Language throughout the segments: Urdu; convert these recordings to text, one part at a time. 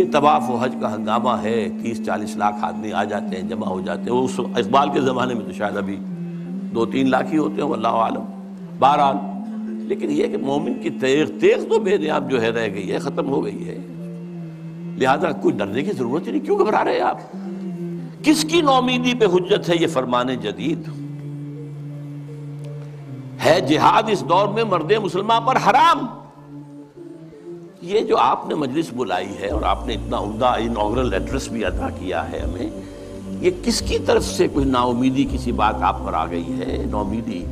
یہ طواف و حج کا ہنگامہ ہے، 30-40 لاکھ آدمی آ جاتے ہیں، جمع ہو جاتے ہیں. وہ اس اقبال کے زمانے میں تو شاید ابھی 2-3 لاکھ ہی ہوتے ہیں، واللہ عالم. بہرحال لیکن یہ کہ مومن کی تیغ تو بے نیاب جو ہے رہ گئی ہے، ختم ہو گئی ہے. لہذا کوئی ڈرنے کی ضرورت ہی نہیں. کیوں گھبرا رہے ہیں آپ؟ کس کی نومیدی پہ حجت ہے یہ فرمان جدید؟ ہے جہاد اس دور میں مرد مسلمان پر حرام. یہ جو آپ نے مجلس بلائی ہے اور آپ نے اتنا عمدہ انوگرل ایڈریس بھی ادا کیا ہے ہمیں، یہ کس کی طرف سے کوئی نا امیدی کسی بات آپ پر آ گئی ہے؟ نومیدی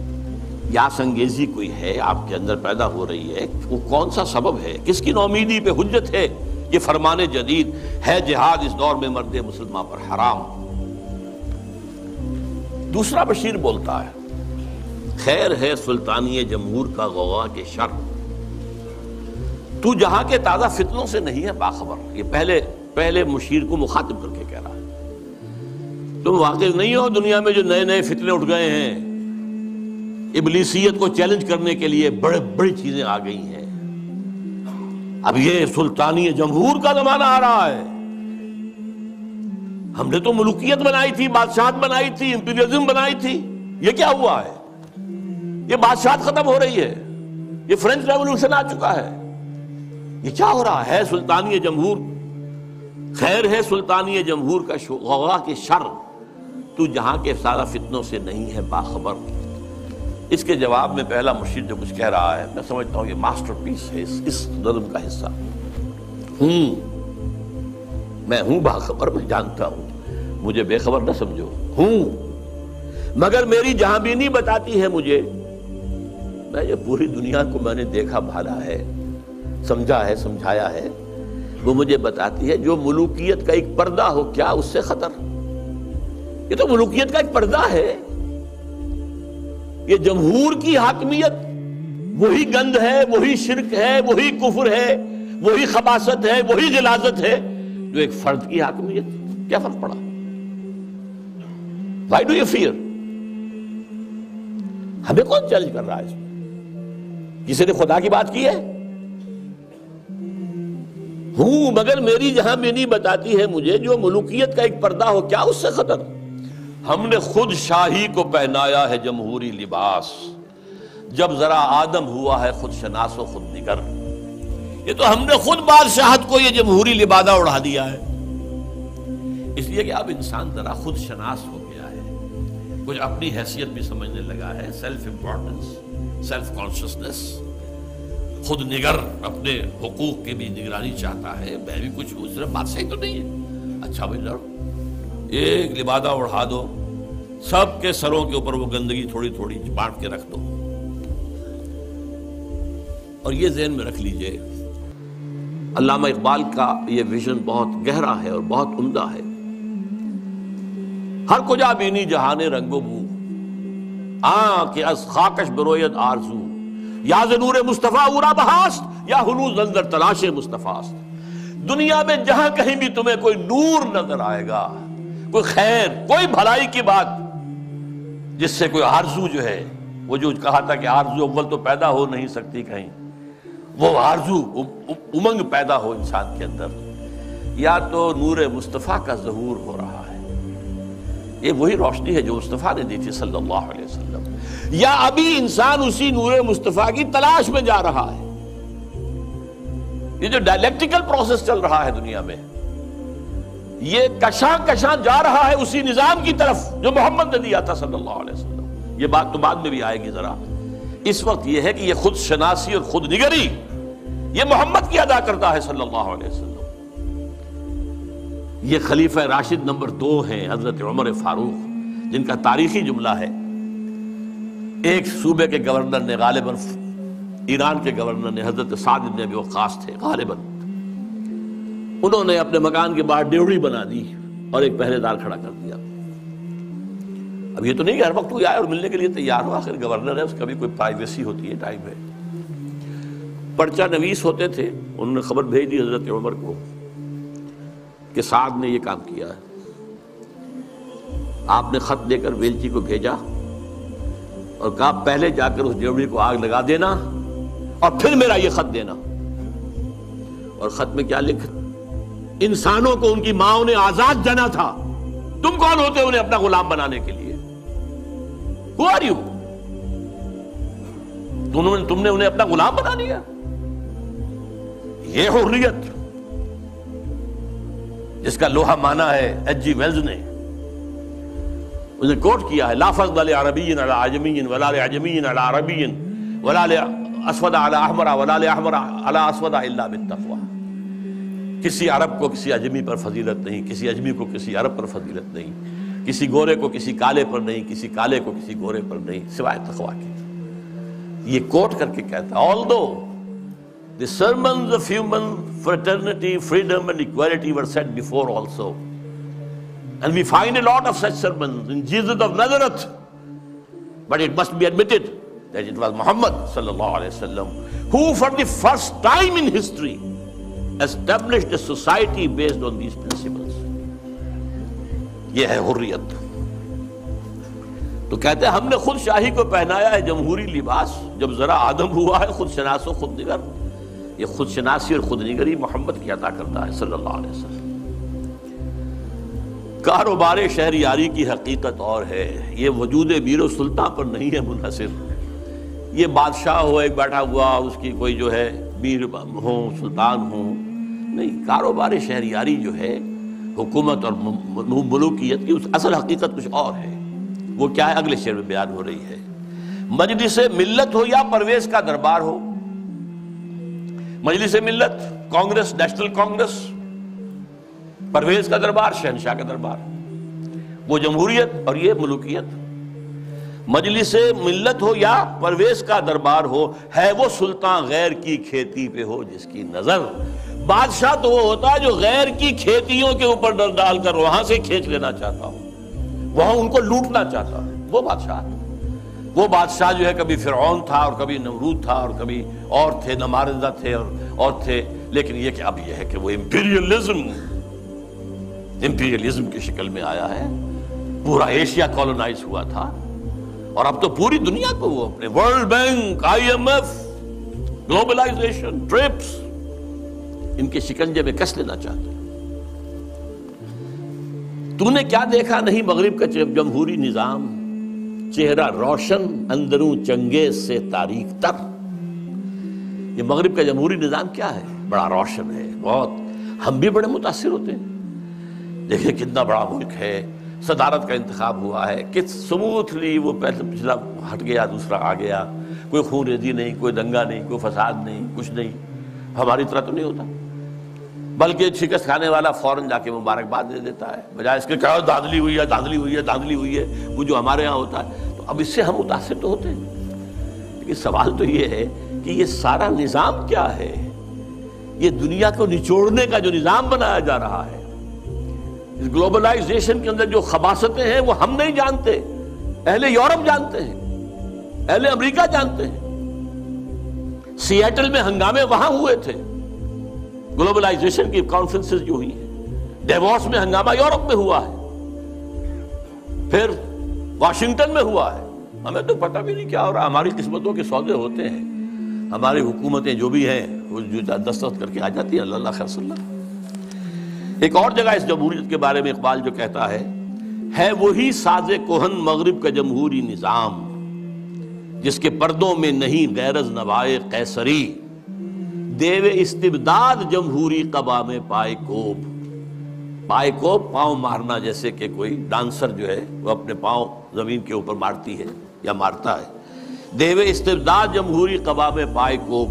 یا سنگیزی کوئی ہے آپ کے اندر پیدا ہو رہی ہے؟ وہ کون سا سبب ہے؟ کس کی نومیدی پہ حجت ہے یہ فرمان جدید ہے جہاد اس دور میں مرد مسلمان پر حرام؟ دوسرا بشیر بولتا ہے، خیر ہے سلطانی جمہور کا غوغا کے شر، تو جہاں کے تازہ فتنوں سے نہیں ہے باخبر. یہ پہلے مشیر کو مخاطب کر کے کہہ رہا ہے، تم واقف نہیں ہو دنیا میں جو نئے نئے فتنے اٹھ گئے ہیں، ابلیسیت کو چیلنج کرنے کے لیے بڑی چیزیں آ گئی ہیں. اب یہ سلطانی جمہور کا زمانہ آ رہا ہے. ہم نے تو ملوکیت بنائی تھی، بادشاہت بنائی تھی، امپیریلزم بنائی تھی. یہ کیا ہوا ہے؟ یہ بادشاہت ختم ہو رہی ہے، یہ فرینچ ریولوشن آ چکا ہے. یہ کیا ہو رہا ہے؟ سلطانی جمہور، خیر ہے سلطانی جمہور کا غوغا کے شر، تو جہاں کے سارا فتنوں سے نہیں ہے باخبر. اس کے جواب میں پہلا مرشد جو کچھ کہہ رہا ہے، میں سمجھتا ہوں یہ ماسٹر پیس ہے اس نظم کا حصہ. میں ہوں باخبر، میں جانتا ہوں، مجھے بے خبر نہ سمجھو. مگر میری جہاں بینی بتاتی ہے مجھے، میں یہ پوری دنیا کو میں نے دیکھا بھالا ہے، سمجھا ہے، سمجھایا ہے. وہ مجھے بتاتی ہے جو ملوکیت کا ایک پردہ ہو، کیا اس سے خطر؟ یہ تو ملوکیت کا ایک پردہ ہے. یہ جمہور کی حاکمیت وہی گند ہے، وہی شرک ہے، وہی کفر ہے، وہی خباثت ہے، وہی غلاظت ہے جو ایک فرد کی حاکمیت. کیا فرق پڑا؟ Why do you fear؟ ہمیں کون چیلنج کر رہا ہے اس میں؟ کسی نے خدا کی بات کی ہے؟ مگر میری جہاں بینی بتاتی ہے مجھے جو ملوکیت کا ایک پردہ ہو، کیا اس سے خطر؟ ہم نے خود شاہی کو پہنایا ہے جمہوری لباس، جب ذرا آدم ہوا ہے خود شناس و خود نگر. یہ تو ہم نے خود بادشاہت کو یہ جمہوری لبادہ اڑا دیا ہے. اس لیے کہ اب انسان ذرا خود شناس ہو گیا ہے، کچھ اپنی حیثیت بھی سمجھنے لگا ہے، سیلف امپورٹنس، سیلف کانشسنس، خود نگر، اپنے حقوق کی بھی نگرانی چاہتا ہے. میں بھی کچھ ہوں، صرف بادشاہی تو نہیں ہے. اچھا بھائی لڑو، ایک لبادہ اڑا دو، سب کے سروں کے اوپر وہ گندگی تھوڑی تھوڑی بانٹ کے رکھ دو. اور یہ ذہن میں رکھ لیجئے، علامہ اقبال کا یہ ویژن بہت گہرا ہے اور بہت عمدہ ہے. ہر کجا بینی جہان رنگ و بو، کہ از خاکش بروید آرزو، یا ز نور مصطفیٰ اورا بہاست، یا ہنوز اندر تلاش مصطفیٰست. دنیا میں جہاں کہیں بھی تمہیں کوئی نور نظر آئے گا، کوئی خیر، کوئی بھلائی کی بات جس سے کوئی آرزو جو ہے، وہ جو کہا تھا کہ آرزو اول تو پیدا ہو نہیں سکتی کہیں، وہ آرزو امنگ پیدا ہو انسان کے اندر، یا تو نور مصطفیٰ کا ظہور ہو رہا ہے. یہ وہی روشنی ہے جو مصطفیٰ نے دی تھی صلی اللہ علیہ وسلم، یا ابھی انسان اسی نور مصطفیٰ کی تلاش میں جا رہا ہے. یہ جو ڈائلیکٹیکل پروسیس چل رہا ہے دنیا میں، یہ کشاں کشاں جا رہا ہے اسی نظام کی طرف جو محمد نے دیا تھا صلی اللہ علیہ وسلم. یہ بات تو بعد میں بھی آئے گی ذرا. اس وقت یہ ہے کہ یہ خود شناسی اور خود نگری یہ محمد کی ادا کرتا ہے صلی اللہ علیہ وسلم. یہ خلیفہ راشد نمبر 2 ہیں حضرت عمر فاروق، جن کا تاریخی جملہ ہے، ایک صوبے کے گورنر نے، غالباً ایران کے گورنر نے، حضرت سعد بن ابی وقاص تھے غالباً، انہوں نے اپنے مکان کے باہر ڈیوڑی بنا دی اور ایک پہرے دار کھڑا کر دیا. اب یہ تو نہیں کہ ہر وقت کوئی آئے اور ملنے کے لیے تیار ہو، آخر گورنر ہے، اس کا بھی کوئی پرائیویسی ہوتی ہے، ٹائم ہے. پرچہ نویس ہوتے تھے، انہوں نے خبر بھیج دی حضرت عمر کو کہ سعد نے یہ کام کیا ہے. آپ نے خط دے کر ویلچی کو بھیجا اور کہا پہلے جا کر اس ڈیوڑی کو آگ لگا دینا اور پھر میرا یہ خط دینا. اور خط میں کیا لکھ، انسانوں کو ان کی ماں نے آزاد جنا تھا، تم کون ہوتے انہیں اپنا غلام بنانے کے لیے؟ Who are you؟ تم نے انہیں اپنا غلام بنا لیا۔ یہ حریت جس کا لوہا مانا ہے ایچ جی ویلز نے، اسے کوٹ کیا ہے، لا فضل لعربی علی عجمی ولا لعجمی علی عربی ولا لاسود علی احمر ولا لاحمر علی اسود الا بالتقوی۔ کسی عرب کو کسی عجمی پر فضیلت نہیں، کسی عجمی کو کسی عرب پر فضیلت نہیں، کسی گورے کو کسی کالے پر نہیں، کسی کالے کو کسی گورے پر نہیں، سوائے تقوی کے۔ یہ کوٹ کر کے کہتا ہے although the sermons of human fraternity, freedom and equality were said before also, and we find a lot of such sermons in Jesus of Nazareth, but it must be admitted that it was Muhammad sallallahu alaihi wasallam who for the first time in history established a society based on these principles۔ یہ ہے حریت۔ تو کہتے ہیں ہم نے خود شاہی کو پہنایا ہے جمہوری لباس، جب ذرا آدم ہوا ہے خود شناس و خود نگر۔ یہ خود شناسی اور خود نگری محمد کی عطا کرتا ہے صلی اللہ علیہ وسلم۔ کاروبار شہریاری کی حقیقت اور ہے، یہ وجود میر و سلطان پر نہیں ہے منحصر۔ یہ بادشاہ ہو ایک بیٹھا ہوا، اس کی کوئی جو ہے میر ہو سلطان ہو، نہیں، کاروبار شہریاری جو ہے حکومت اور ملوکیت کی اس اصل حقیقت کچھ اور ہے۔ وہ کیا ہے اگلے شعر میں بیان ہو رہی ہے۔ مجلس ملت ہو یا پرویز کا دربار ہو، مجلس ملت کانگریس، نیشنل کانگریس، پرویز کا دربار شہنشاہ کا دربار، وہ جمہوریت اور یہ ملوکیت۔ مجلس ملت ہو یا پرویز کا دربار ہو، ہے وہ سلطان غیر کی کھیتی پہ ہو جس کی نظر۔ بادشاہ تو وہ ہوتا ہے جو غیر کی کھیتیوں کے اوپر ڈال کر وہاں سے کھینچ لینا چاہتا ہو، وہاں ان کو لوٹنا چاہتا ہے، وہ بادشاہ۔ وہ بادشاہ جو ہے کبھی فرعون تھا اور کبھی نمرود تھا اور کبھی اور تھے، نماردہ تھے اور تھے، لیکن یہ کہ اب یہ ہے کہ وہ امپیریلزم کی شکل میں آیا ہے۔ پورا ایشیا کالونائز ہوا تھا اور اب تو پوری دنیا کو وہ اپنے World Bank, I M F, globalisation, TRIPS, ان کے شکنجے میں کس لینا چاہتے ہیں۔ تو نے کیا دیکھا نہیں مغرب کا جمہوری نظام، چہرہ روشن اندروں چنگیز سے تاریک تر۔ یہ مغرب کا جمہوری نظام کیا ہے؟ بڑا روشن ہے بہت، ہم بھی بڑے متاثر ہوتے ہیں۔ دیکھیں کتنا بڑا ملک ہے، صدارت کا انتخاب ہوا ہے، کس سموتھلی وہ پچھلا ہٹ گیا دوسرا آ گیا، کوئی خون ریزی نہیں، کوئی دنگا نہیں، کوئی فساد نہیں، کچھ نہیں۔ ہماری طرح تو نہیں ہوتا، بلکہ شکست کھانے والا فوراً جا کے مبارکباد دے دیتا ہے، بجائے اس کے کہا دھاندلی ہوئی ہے، دھاندلی ہوئی ہے، دھاندلی ہوئی ہے، وہ جو ہمارے ہاں ہوتا ہے۔ تو اب اس سے ہم متاثر تو ہوتے ہیں، لیکن سوال تو یہ ہے کہ یہ سارا نظام کیا ہے؟ یہ دنیا کو نچوڑنے کا جو نظام بنایا جا رہا ہے، اس گلوبلائزیشن کے اندر جو خباثتیں ہیں وہ ہم نہیں جانتے، اہل یورپ جانتے ہیں، اہل امریکہ جانتے ہیں۔ سیاٹل میں ہنگامے وہاں ہوئے تھے، گلوبلائزیشن کی کانفرنسز جو ہوئی ہیں، ڈیووس میں ہنگامہ یورپ میں ہوا ہے، پھر واشنگٹن میں ہوا ہے۔ ہمیں تو پتہ بھی نہیں کیا ہو رہا، ہماری قسمتوں کے سودے ہوتے ہیں، ہماری حکومتیں جو بھی ہیں وہ جو دستخط کر کے آ جاتی ہیں، اللہ خیر صلی اللہ۔ ایک اور جگہ اس جمہوریت کے بارے میں اقبال جو کہتا ہے وہی ساز کہن مغرب کا جمہوری نظام، جس کے پردوں میں نہیں غیرض نوائے قیصری، دیو استبداد جمہوری قبا میں پائے کوب۔ پائے کوب پاؤں مارنا، جیسے کہ کوئی ڈانسر جو ہے وہ اپنے پاؤں زمین کے اوپر مارتی ہے یا مارتا ہے۔ دیو استبداد جمہوری قبا میں پائے کوب،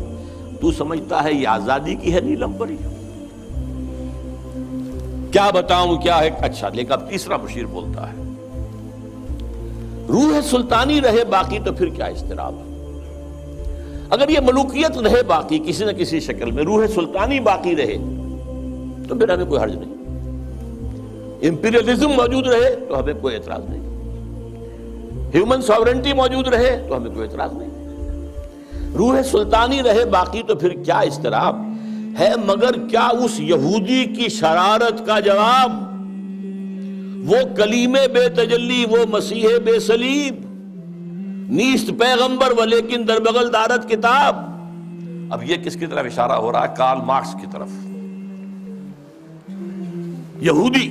تو سمجھتا ہے یہ آزادی کی ہے نیلم پری؟ کیا بتاؤں کیا ہے؟ اچھا، لیکن اب تیسرا مشیر بولتا ہے، روح سلطانی رہے باقی تو پھر کیا اضطراب ہے؟ اگر یہ ملوکیت رہے باقی کسی نہ کسی شکل میں، روح سلطانی باقی رہے تو پھر ہمیں کوئی حرج نہیں، امپیریلزم موجود رہے تو ہمیں کوئی اعتراض نہیں، ہیومن ساورنٹی موجود رہے تو ہمیں کوئی اعتراض نہیں، روح سلطانی رہے باقی تو پھر کیا اضطراب ہے؟ مگر کیا اس یہودی کی شرارت کا جواب وہ کلیم بے تجلی، وہ مسیح بے صلیب، نیست پیغمبر و لیکن در بغل دارت کتاب؟ اب یہ کس کی طرف اشارہ ہو رہا ہے؟ کارل مارکس کی طرف۔ یہودی،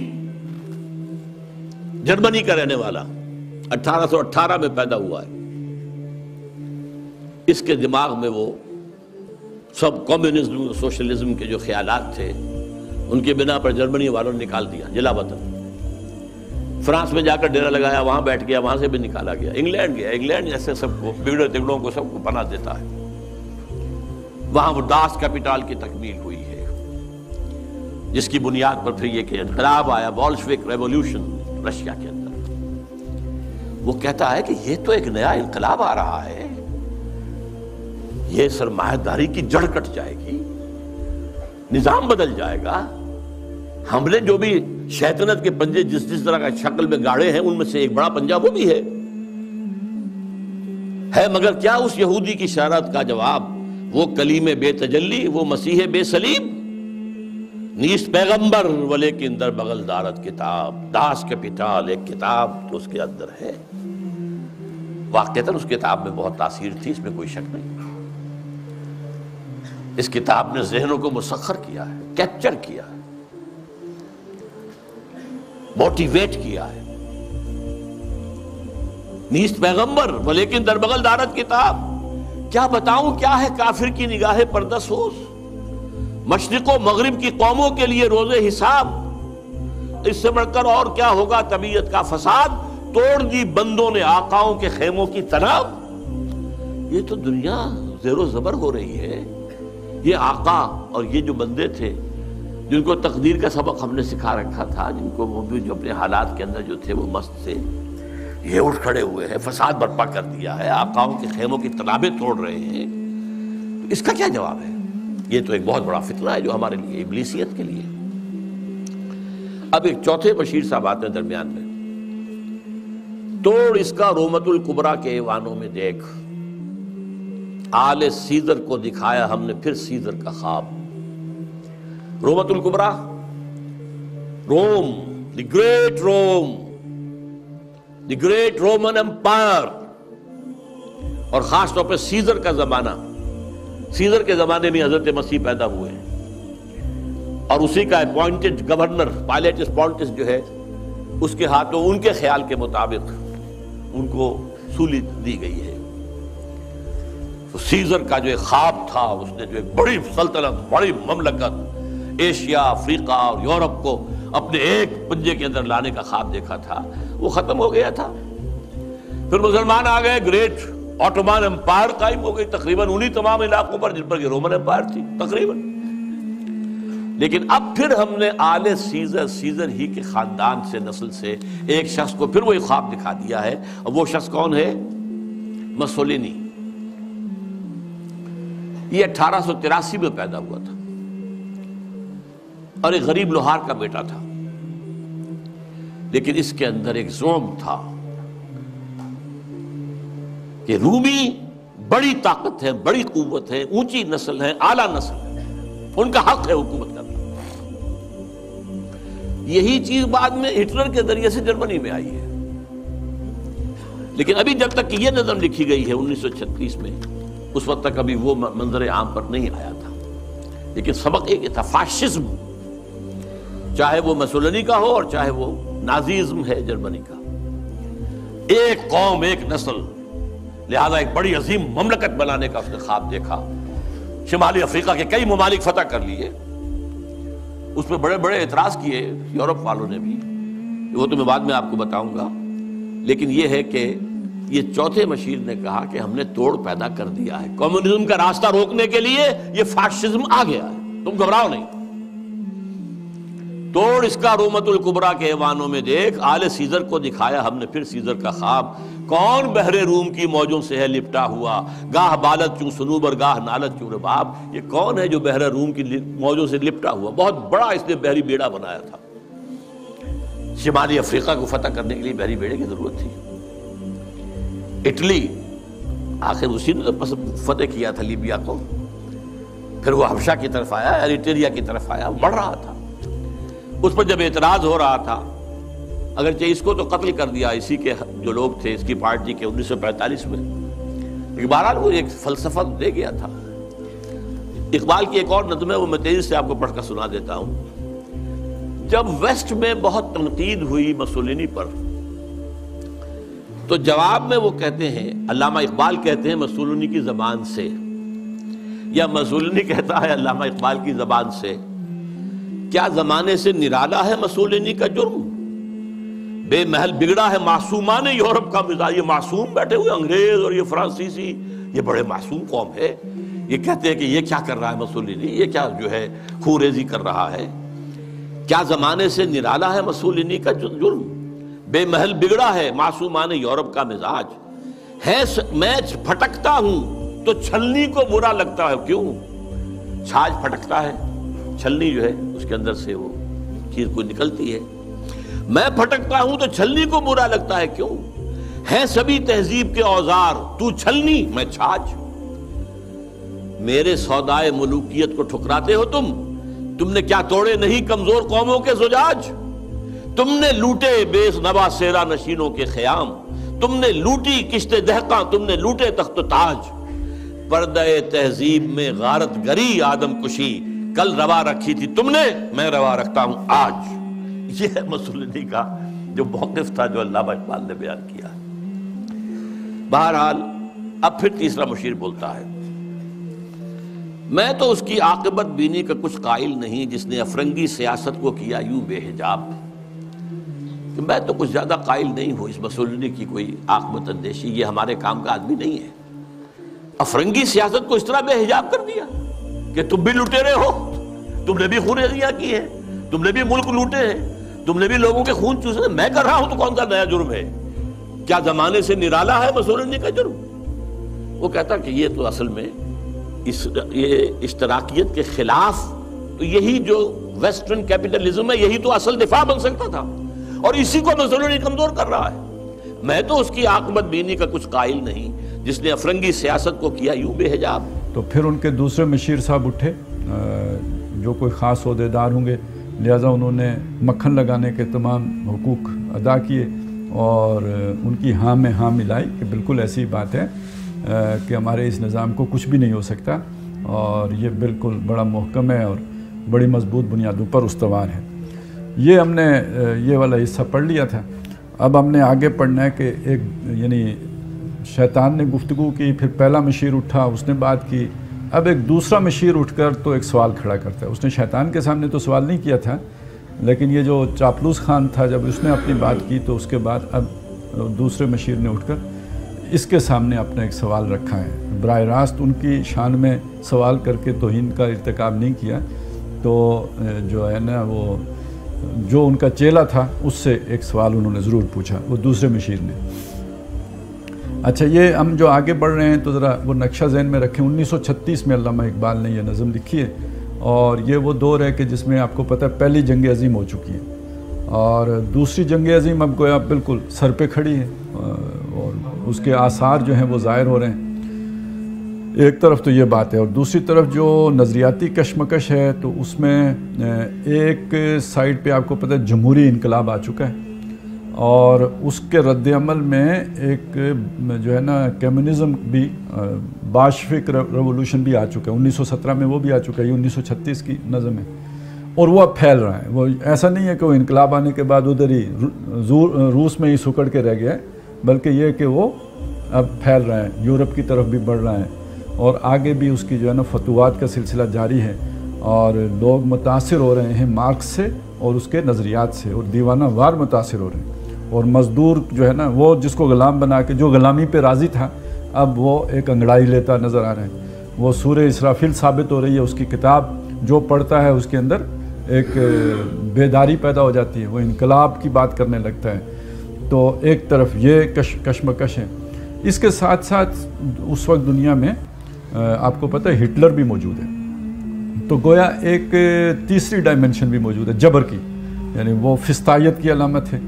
جرمنی کا رہنے والا، 1818 میں پیدا ہوا ہے. اس کے دماغ میں وہ سب کمیونزم سوشلزم کے جو خیالات تھے ان کے بنا پر جرمنی والوں نے نکال دیا جلا وطن. فرانس میں جا کر ڈیرا لگایا، وہاں بیٹھ گیا، وہاں سے بھی نکالا گیا. انگلینڈ گیا، انگلینڈ جیسے سب کو بگڑے تگڑوں کو سب کو پناہ دیتا ہے. وہاں وہ داس کیپیٹال کی تکمیل ہوئی ہے، جس کی بنیاد پر پھر یہ کہ انقلاب آیا، بولشوک ریولوشن رشیا کے اندر. وہ کہتا ہے کہ یہ تو ایک نیا انقلاب آ رہا ہے، یہ سرمایہ داری کی جڑ کٹ جائے گی، نظام بدل جائے گا. ہم نے جو بھی شیطنت کے پنجے جس طرح کا شکل میں گاڑے ہیں ان میں سے ایک بڑا پنجہ وہ بھی ہے. مگر کیا اس یہودی کی شرارت کا جواب وہ کلیم بے تجلی، وہ مسیح بے صلیب؟ نیست پیغمبر ولیکن در بغل دارت کتاب. داس کیپیٹال ایک کتاب تو اس کے اندر ہے. واقعتاً اس کتاب میں بہت تاثیر تھی، اس میں کوئی شک نہیں. اس کتاب نے ذہنوں کو مسخر کیا ہے، کیپچر کیا ہے، موٹیویٹ کیا ہے. نیست پیغمبر ولیکن در بغل دارت کتاب. کیا بتاؤں کیا ہے کافر کی نگاہ پردہ سوز، مشرق و مغرب کی قوموں کے لیے روز حساب. اس سے بڑھ کر اور کیا ہوگا طبیعت کا فساد، توڑ دی بندوں نے آقاؤں کے خیموں کی تناب. یہ تو دنیا زیر و زبر ہو رہی ہے. یہ آقا اور یہ جو بندے تھے جن کو تقدیر کا سبق ہم نے سکھا رکھا تھا، جن کو وہ بھی جو اپنے حالات کے اندر جو تھے وہ مست تھے، یہ اٹھ کھڑے ہوئے ہیں، فساد برپا کر دیا ہے، آقاؤں کے خیموں کی تنابیں توڑ رہے ہیں. تو اس کا کیا جواب ہے؟ یہ تو ایک بہت بڑا فتنہ ہے جو ہمارے لیے، ابلیسیت کے لیے. اب ایک چوتھے بشیر صاحب آتے ہیں درمیان میں. توڑ اس کا رومت الکبریٰ کے ایوانوں میں دیکھ، آل سیزر کو دکھایا ہم نے پھر سیزر کا خواب. رومت الکبریٰ، Rome, the great Rome, the great Roman empire, اور خاص طور پہ سیزر کا زمانہ. سیزر کے زمانے میں حضرت مسیح پیدا ہوئے ہیں، اور اسی کا اپوائنٹڈ گورنر پائلیٹس پونٹس جو ہے اس کے ہاتھوں ان کے خیال کے مطابق ان کو سولی دی گئی ہے. تو سیزر کا جو ایک خواب تھا، اس نے جو ایک بڑی سلطنت، بڑی مملکت ایشیا، افریقہ اور یورپ کو اپنے ایک پنجے کے اندر لانے کا خواب دیکھا تھا، وہ ختم ہو گیا تھا. پھر مسلمان آ گئے، گریٹ آٹومان امپائر قائم ہو گئی تقریباً انہی تمام علاقوں پر جن پر یہ رومن امپائر تھی تقریباً. لیکن اب پھر ہم نے آل سیزر ہی کے خاندان سے، نسل سے ایک شخص کو پھر وہی خواب دکھا دیا ہے. اور وہ شخص کون ہے؟ مسولینی. یہ 1883 میں پیدا ہوا تھا اور ایک غریب لوہار کا بیٹا تھا، لیکن اس کے اندر ایک زوم تھا کہ رومی بڑی طاقت ہے، بڑی قوت ہے، اونچی نسل ہے، اعلیٰ نسل ہے، ان کا حق ہے حکومت کرنا. یہی چیز بعد میں ہٹلر کے ذریعے سے جرمنی میں آئی ہے. لیکن ابھی جب تک یہ نظم لکھی گئی ہے 1936 میں، اس وقت تک ابھی وہ منظر عام پر نہیں آیا تھا. لیکن سبق ایک تھا، فاشزم، چاہے وہ مسولینی کا ہو اور چاہے وہ نازیزم ہے جرمنی کا. ایک قوم، ایک نسل، لہذا ایک بڑی عظیم مملکت بنانے کا اس نے خواب دیکھا. شمالی افریقہ کے کئی ممالک فتح کر لیے. اس پہ بڑے بڑے اعتراض کیے یورپ والوں نے بھی، وہ تو میں بعد میں آپ کو بتاؤں گا. لیکن یہ ہے کہ یہ چوتھے مشیر نے کہا کہ ہم نے توڑ پیدا کر دیا ہے، کمیونزم کا راستہ روکنے کے لیے یہ فاشزم آ گیا ہے، تم گھبراؤ نہیں. توڑ اس کا رومت الکبریٰ کے ایوانوں میں دیکھ، آل سیزر کو دکھایا ہم نے پھر سیزر کا خواب. کون بحر روم کی موجوں سے ہے لپٹا ہوا، گاہ بالت چوں سنوبر گاہ نالت چوں رباب. یہ کون ہے جو بحر روم کی موجوں سے لپٹا ہوا؟ بہت بڑا اس نے بحری بیڑا بنایا تھا. شمالی افریقہ کو فتح کرنے کے لیے بحری بیڑے کی ضرورت تھی. اٹلی آخر اسی نے فتح کیا تھا لیبیا کو. پھر وہ حبشہ کی طرف آیا، ایریٹریا کی طرف آیا، بڑھ رہا تھا. اس پر جب اعتراض ہو رہا تھا، اگرچہ اس کو تو قتل کر دیا اسی کے جو لوگ تھے اس کی پارٹی کے 1945 میں، لیکن بہرحال وہ ایک فلسفہ دے گیا تھا. اقبال کی ایک اور نظم ہے، وہ میں تیزی سے آپ کو پڑھ کر سنا دیتا ہوں. جب ویسٹ میں بہت تنقید ہوئی مسولینی پر تو جواب میں وہ کہتے ہیں، علامہ اقبال کہتے ہیں مسولینی کی زبان سے، یا مسولینی کہتا ہے علامہ اقبال کی زبان سے، کیا زمانے سے نرالا ہے مسولینی کا جرم؟ بے محل بگڑا ہے معصومان یورپ کا مزاج۔ یہ معصوم بیٹھے ہوئے انگریز اور یہ فرانسیسی، یہ بڑے معصوم قوم ہے، یہ کہتے ہیں کہ یہ کیا کر رہا ہے مسولینی، یہ کیا جو ہے خوریزی کر رہا ہے؟ کیا زمانے سے نرالا ہے مسولینی کا جرم؟ بے محل بگڑا ہے معصومان یورپ کا مزاج ہے، میں پھٹکتا ہوں تو چھلنی کو برا لگتا ہے۔ کیوں؟ چھاج پھٹکتا ہے، چھلنی جو ہے اس کے اندر سے وہ چیز کو نکلتی ہے۔ میں پھٹکتا ہوں تو چھلنی کو برا لگتا ہے، کیوں؟ ہے سبھی تہذیب کے اوزار، تو چھلنی میں چھاج۔ میرے سودائے ملوکیت کو ٹھکراتے ہو تم نے کیا توڑے نہیں کمزور قوموں کے زجاج؟ تم نے لوٹے بے نوا سیرا نشینوں کے خیام، تم نے لوٹی کشت دہقاں، تم نے لوٹے تخت و تاج۔ پردہ تہذیب میں غارت گری آدم کشی، کل روا رکھی تھی تم نے، میں روا رکھتا ہوں آج۔ یہ ہے مسولینی کا جو موقف تھا جو علامہ اقبال نے بیان کیا۔ بہرحال اب پھر تیسرا مشیر بولتا ہے، میں تو اس کی عاقبت بینی کا کچھ قائل نہیں جس نے افرنگی سیاست کو کیا یوں بے حجاب۔ کہ میں تو کچھ زیادہ قائل نہیں ہوں اس مسولینی کی کوئی عاقبت اندیشی، یہ ہمارے کام کا آدمی نہیں ہے۔ افرنگی سیاست کو اس طرح بے حجاب کر دیا کہ تم بھی لٹیرے ہو، تم نے بھی خوریزیاں کی ہیں، تم نے بھی ملک لوٹے ہیں، تم نے بھی لوگوں کے خون چوسے ہیں، میں کر رہا ہوں تو کون سا نیا جرم ہے؟ کیا زمانے سے نرالا ہے مسولینی کا جرم؟ وہ کہتا کہ یہ تو اصل میں یہ اشتراکیت کے خلاف، تو یہی جو ویسٹرن کیپٹلزم ہے یہی تو اصل دفاع بن سکتا تھا، اور اسی کو مسولینی کمزور کر رہا ہے۔ میں تو اس کی عاقبت بینی کا کچھ قائل نہیں جس نے افرنگی سیاست کو کیا یوں بے حجاب۔ تو پھر ان کے دوسرے مشیر صاحب اٹھے جو کوئی خاص عہدیدار ہوں گے، لہٰذا انہوں نے مکھن لگانے کے تمام حقوق ادا کیے اور ان کی ہاں میں ہاں ملائی کہ بالکل ایسی بات ہے کہ ہمارے اس نظام کو کچھ بھی نہیں ہو سکتا، اور یہ بالکل بڑا محکم ہے اور بڑی مضبوط بنیادوں پر استوار ہے۔ یہ ہم نے یہ والا حصہ پڑھ لیا تھا۔ اب ہم نے آگے پڑھنا ہے کہ ایک یعنی شیطان نے گفتگو کی، پھر پہلا مشیر اٹھا، اس نے بات کی، اب ایک دوسرا مشیر اٹھ کر تو ایک سوال کھڑا کرتا ہے۔ اس نے شیطان کے سامنے تو سوال نہیں کیا تھا، لیکن یہ جو چاپلوس خان تھا جب اس نے اپنی بات کی تو اس کے بعد اب دوسرے مشیر نے اٹھ کر اس کے سامنے اپنا ایک سوال رکھا ہے۔ براہ راست ان کی شان میں سوال کر کے توہین کا ارتکاب نہیں کیا، تو جو ہے نا وہ جو ان کا چیلا تھا اس سے ایک سوال انہوں نے ضرور پوچھا، وہ دوسرے مشیر نے۔ اچھا، یہ ہم جو آگے بڑھ رہے ہیں تو ذرا وہ نقشہ ذہن میں رکھیں۔ 1936 میں علامہ اقبال نے یہ نظم لکھی ہے، اور یہ وہ دور ہے کہ جس میں آپ کو پتہ ہے پہلی جنگ عظیم ہو چکی ہے، اور دوسری جنگ عظیم اب گویا بالکل سر پہ کھڑی ہے، اور اس کے آثار جو ہیں وہ ظاہر ہو رہے ہیں۔ ایک طرف تو یہ بات ہے، اور دوسری طرف جو نظریاتی کشمکش ہے تو اس میں ایک سائڈ پہ آپ کو پتہ ہے جمہوری انقلاب آ چکا ہے، اور اس کے رد عمل میں ایک جو ہے نا کمیونزم بھی باشفک ریولوشن بھی آ چکا ہے۔ 1917 میں وہ بھی آ چکا ہے، یہ 1936 کی نظم ہے، اور وہ اب پھیل رہا ہے۔ وہ ایسا نہیں ہے کہ وہ انقلاب آنے کے بعد ادھر ہی روس میں ہی سکڑ کے رہ گیا ہے، بلکہ یہ کہ وہ اب پھیل رہا ہے، یورپ کی طرف بھی بڑھ رہا ہے، اور آگے بھی اس کی جو ہے نا فتوحات کا سلسلہ جاری ہے، اور لوگ متاثر ہو رہے ہیں مارکس سے اور اس کے نظریات سے، اور دیوانہ وار متاثر ہو رہے ہیں۔ اور مزدور جو ہے نا وہ جس کو غلام بنا کے جو غلامی پہ راضی تھا، اب وہ ایک انگڑائی لیتا نظر آ رہا ہے۔ وہ سورہ اسرافیل ثابت ہو رہی ہے، اس کی کتاب جو پڑھتا ہے اس کے اندر ایک بیداری پیدا ہو جاتی ہے، وہ انقلاب کی بات کرنے لگتا ہے۔ تو ایک طرف یہ کشمکش ہے، اس کے ساتھ ساتھ اس وقت دنیا میں آپ کو پتہ ہے ہٹلر بھی موجود ہے، تو گویا ایک تیسری ڈائمنشن بھی موجود ہے جبر کی، یعنی وہ فسطائیت کی علامت ہے،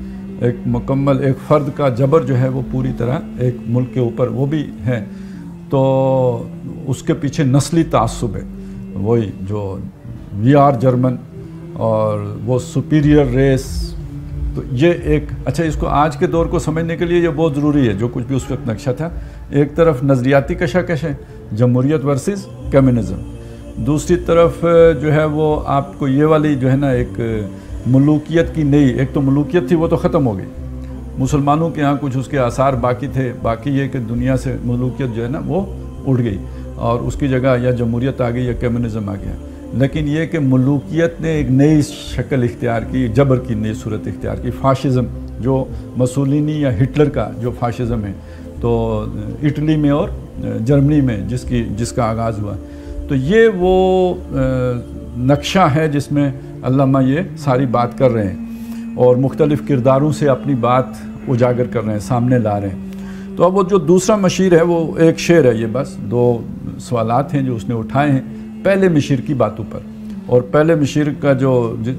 ایک مکمل ایک فرد کا جبر جو ہے وہ پوری طرح ایک ملک کے اوپر وہ بھی ہے، تو اس کے پیچھے نسلی تعصب ہے، وہی جو وی آر جرمن اور وہ سپیریئر ریس۔ تو یہ ایک اچھا، اس کو آج کے دور کو سمجھنے کے لیے یہ بہت ضروری ہے جو کچھ بھی اس وقت نقشہ تھا۔ ایک طرف نظریاتی کشاکش ہے، جمہوریت ورسز کمیونزم، دوسری طرف جو ہے وہ آپ کو یہ والی جو ہے نا ایک ملوکیت کی نئی، ایک تو ملوکیت تھی وہ تو ختم ہو گئی، مسلمانوں کے ہاں کچھ اس کے آثار باقی تھے، باقی یہ کہ دنیا سے ملوکیت جو ہے نا وہ اٹھ گئی اور اس کی جگہ یا جمہوریت آ گئی یا کمیونزم آ گیا. لیکن یہ کہ ملوکیت نے ایک نئی شکل اختیار کی، جبر کی نئی صورت اختیار کی، فاشزم جو مسولینی یا ہٹلر کا جو فاشزم ہے تو اٹلی میں اور جرمنی میں جس کا آغاز ہوا، تو یہ وہ نقشہ ہے جس میں علامہ یہ ساری بات کر رہے ہیں اور مختلف کرداروں سے اپنی بات اجاگر کر رہے ہیں، سامنے لا رہے ہیں. تو اب وہ جو دوسرا مشیر ہے وہ ایک شعر ہے، یہ بس 2 سوالات ہیں جو اس نے اٹھائے ہیں پہلے مشیر کی باتوں پر. اور پہلے مشیر کا جو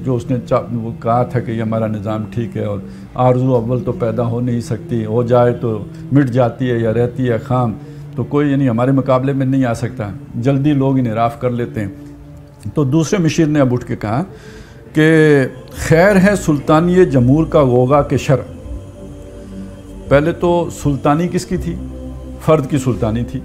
اس نے وہ کہا تھا کہ یہ ہمارا نظام ٹھیک ہے اور آرزو اول تو پیدا ہو نہیں سکتی، ہو جائے تو مٹ جاتی ہے یا رہتی ہے خام، تو کوئی یعنی ہمارے مقابلے میں نہیں آ سکتا، جلدی لوگ انحراف کر لیتے ہیں. تو دوسرے مشیر نے اب اٹھ کے کہا کہ خیر ہے سلطانی جمہور کا غوغا کے شر. پہلے تو سلطانی کس کی تھی؟ فرد کی سلطانی تھی.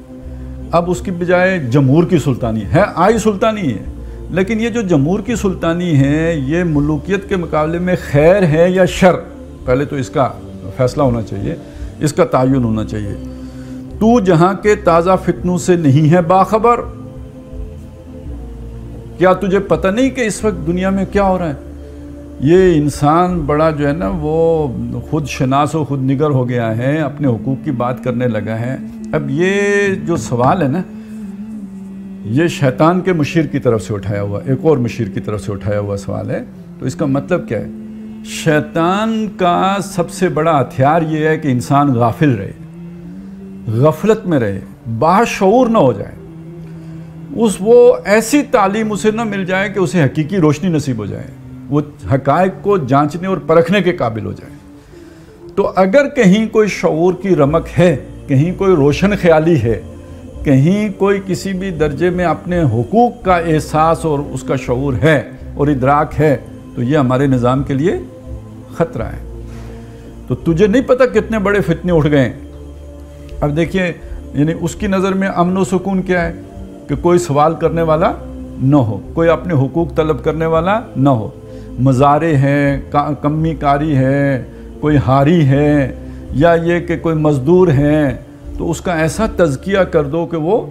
اب اس کی بجائے جمہور کی سلطانی ہے، آئی سلطانی ہے، لیکن یہ جو جمہور کی سلطانی ہے یہ ملوکیت کے مقابلے میں خیر ہے یا شر؟ پہلے تو اس کا فیصلہ ہونا چاہیے، اس کا تعین ہونا چاہیے. تو جہاں کے تازہ فتنوں سے نہیں ہے باخبر، کیا تجھے پتہ نہیں کہ اس وقت دنیا میں کیا ہو رہا ہے؟ یہ انسان بڑا جو ہے نا وہ خود شناس و خود نگر ہو گیا ہے، اپنے حقوق کی بات کرنے لگا ہے. اب یہ جو سوال ہے نا یہ شیطان کے مشیر کی طرف سے اٹھایا ہوا، ایک اور مشیر کی طرف سے اٹھایا ہوا سوال ہے. تو اس کا مطلب کیا ہے؟ شیطان کا سب سے بڑا ہتھیار یہ ہے کہ انسان غافل رہے، غفلت میں رہے، باشعور نہ ہو جائے، وہ ایسی تعلیم اسے نہ مل جائے کہ اسے حقیقی روشنی نصیب ہو جائے، وہ حقائق کو جانچنے اور پرکھنے کے قابل ہو جائے. تو اگر کہیں کوئی شعور کی رمق ہے، کہیں کوئی روشن خیالی ہے، کہیں کوئی کسی بھی درجے میں اپنے حقوق کا احساس اور اس کا شعور ہے اور ادراک ہے، تو یہ ہمارے نظام کے لیے خطرہ ہے. تو تجھے نہیں پتہ کتنے بڑے فتنے اٹھ گئے ہیں. اب دیکھیے یعنی اس کی نظر میں امن و سکون کیا ہے کہ کوئی سوال کرنے والا نہ ہو، کوئی اپنے حقوق طلب کرنے والا نہ ہو. مزارے ہیں، کمی کاری ہے، کوئی ہاری ہے، یا یہ کہ کوئی مزدور ہیں، تو اس کا ایسا تزکیہ کر دو کہ وہ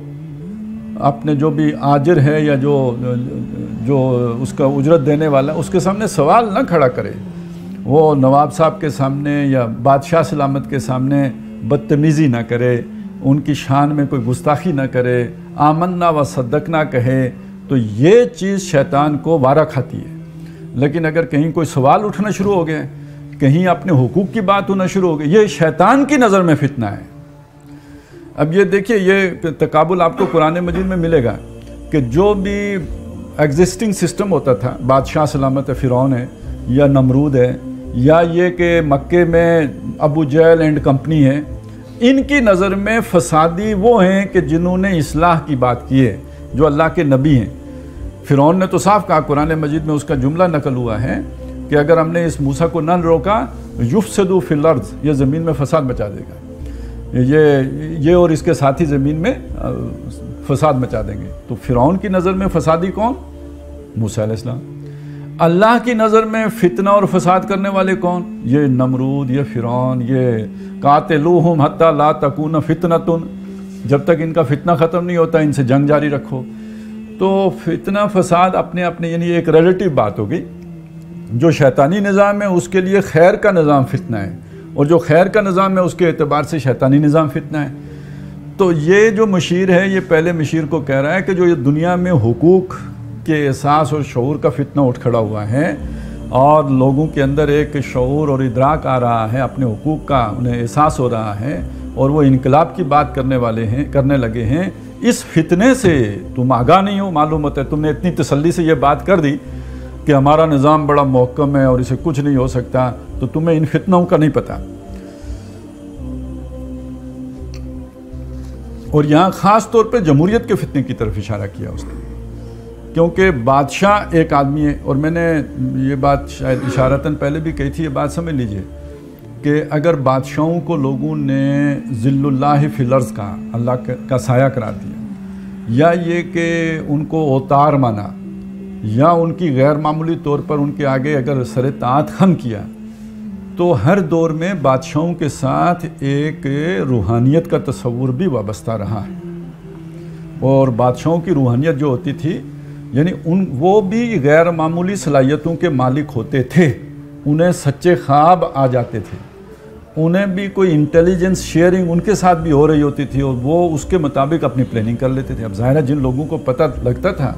اپنے جو بھی آجر ہے یا جو اس کا اجرت دینے والا اس کے سامنے سوال نہ کھڑا کرے، وہ نواب صاحب کے سامنے یا بادشاہ سلامت کے سامنے بدتمیزی نہ کرے، ان کی شان میں کوئی گستاخی نہ کرے، آمنا و صدقنا کہے. تو یہ چیز شیطان کو وارہ کھاتی ہے. لیکن اگر کہیں کوئی سوال اٹھنا شروع ہو گئے، کہیں اپنے حقوق کی بات ہونا شروع ہو گئی، یہ شیطان کی نظر میں فتنہ ہے. اب یہ دیکھیے یہ تقابل آپ کو قرآن مجید میں ملے گا کہ جو بھی ایگزسٹنگ سسٹم ہوتا تھا، بادشاہ سلامت فرعون ہے یا نمرود ہے یا یہ کہ مکے میں ابو جہل اینڈ کمپنی ہے، ان کی نظر میں فسادی وہ ہیں کہ جنہوں نے اصلاح کی بات کی ہے، جو اللہ کے نبی ہیں. فرعون نے تو صاف کہا، قرآن مجید میں اس کا جملہ نقل ہوا ہے کہ اگر ہم نے اس موسیٰ کو نہ روکا یفسدوا فی الارض، یہ زمین میں فساد مچا دے گا، یہ اور اس کے ساتھی زمین میں فساد مچا دیں گے. تو فرعون کی نظر میں فسادی کون؟ موسیٰ علیہ السلام. اللہ کی نظر میں فتنہ اور فساد کرنے والے کون؟ یہ نمرود، یہ فرعون، یہ قاتلوہم حتی لا تکون فتنۃ، جب تک ان کا فتنہ ختم نہیں ہوتا ان سے جنگ جاری رکھو. تو فتنہ فساد اپنے یعنی ایک ریلیٹیو بات ہوگی. جو شیطانی نظام ہے اس کے لیے خیر کا نظام فتنہ ہے، اور جو خیر کا نظام ہے اس کے اعتبار سے شیطانی نظام فتنہ ہے. تو یہ جو مشیر ہے یہ پہلے مشیر کو کہہ رہا ہے کہ جو یہ دنیا میں حقوق کے احساس اور شعور کا فتنہ اٹھ کھڑا ہوا ہے اور لوگوں کے اندر ایک شعور اور ادراک آ رہا ہے، اپنے حقوق کا انہیں احساس ہو رہا ہے اور وہ انقلاب کی بات کرنے لگے ہیں، اس فتنے سے تم آگاہ نہیں ہو. معلوم ہوتا ہے تم نے اتنی تسلی سے یہ بات کر دی کہ ہمارا نظام بڑا محکم ہے اور اسے کچھ نہیں ہو سکتا، تو تمہیں ان فتنوں کا نہیں پتہ. اور یہاں خاص طور پہ جمہوریت کے فتنے کی طرف اشارہ کیا اس نے، کیونکہ بادشاہ ایک آدمی ہے. اور میں نے یہ بات شاید اشارتاً پہلے بھی کہی تھی، یہ بات سمجھ لیجئے کہ اگر بادشاہوں کو لوگوں نے ذل اللہ فی الارض کہا، اللہ کا سایہ قرار دیا، یا یہ کہ ان کو اوتار مانا، یا ان کی غیر معمولی طور پر ان کے آگے اگر سر طاعت خم کیا، تو ہر دور میں بادشاہوں کے ساتھ ایک روحانیت کا تصور بھی وابستہ رہا ہے، اور بادشاہوں کی روحانیت جو ہوتی تھی یعنی وہ بھی غیر معمولی صلاحیتوں کے مالک ہوتے تھے، انہیں سچے خواب آ جاتے تھے، انہیں بھی کوئی انٹیلیجنس شیئرنگ ان کے ساتھ بھی ہو رہی ہوتی تھی، اور وہ اس کے مطابق اپنی پلاننگ کر لیتے تھے۔ اب ظاہر ہے جن لوگوں کو پتہ لگتا تھا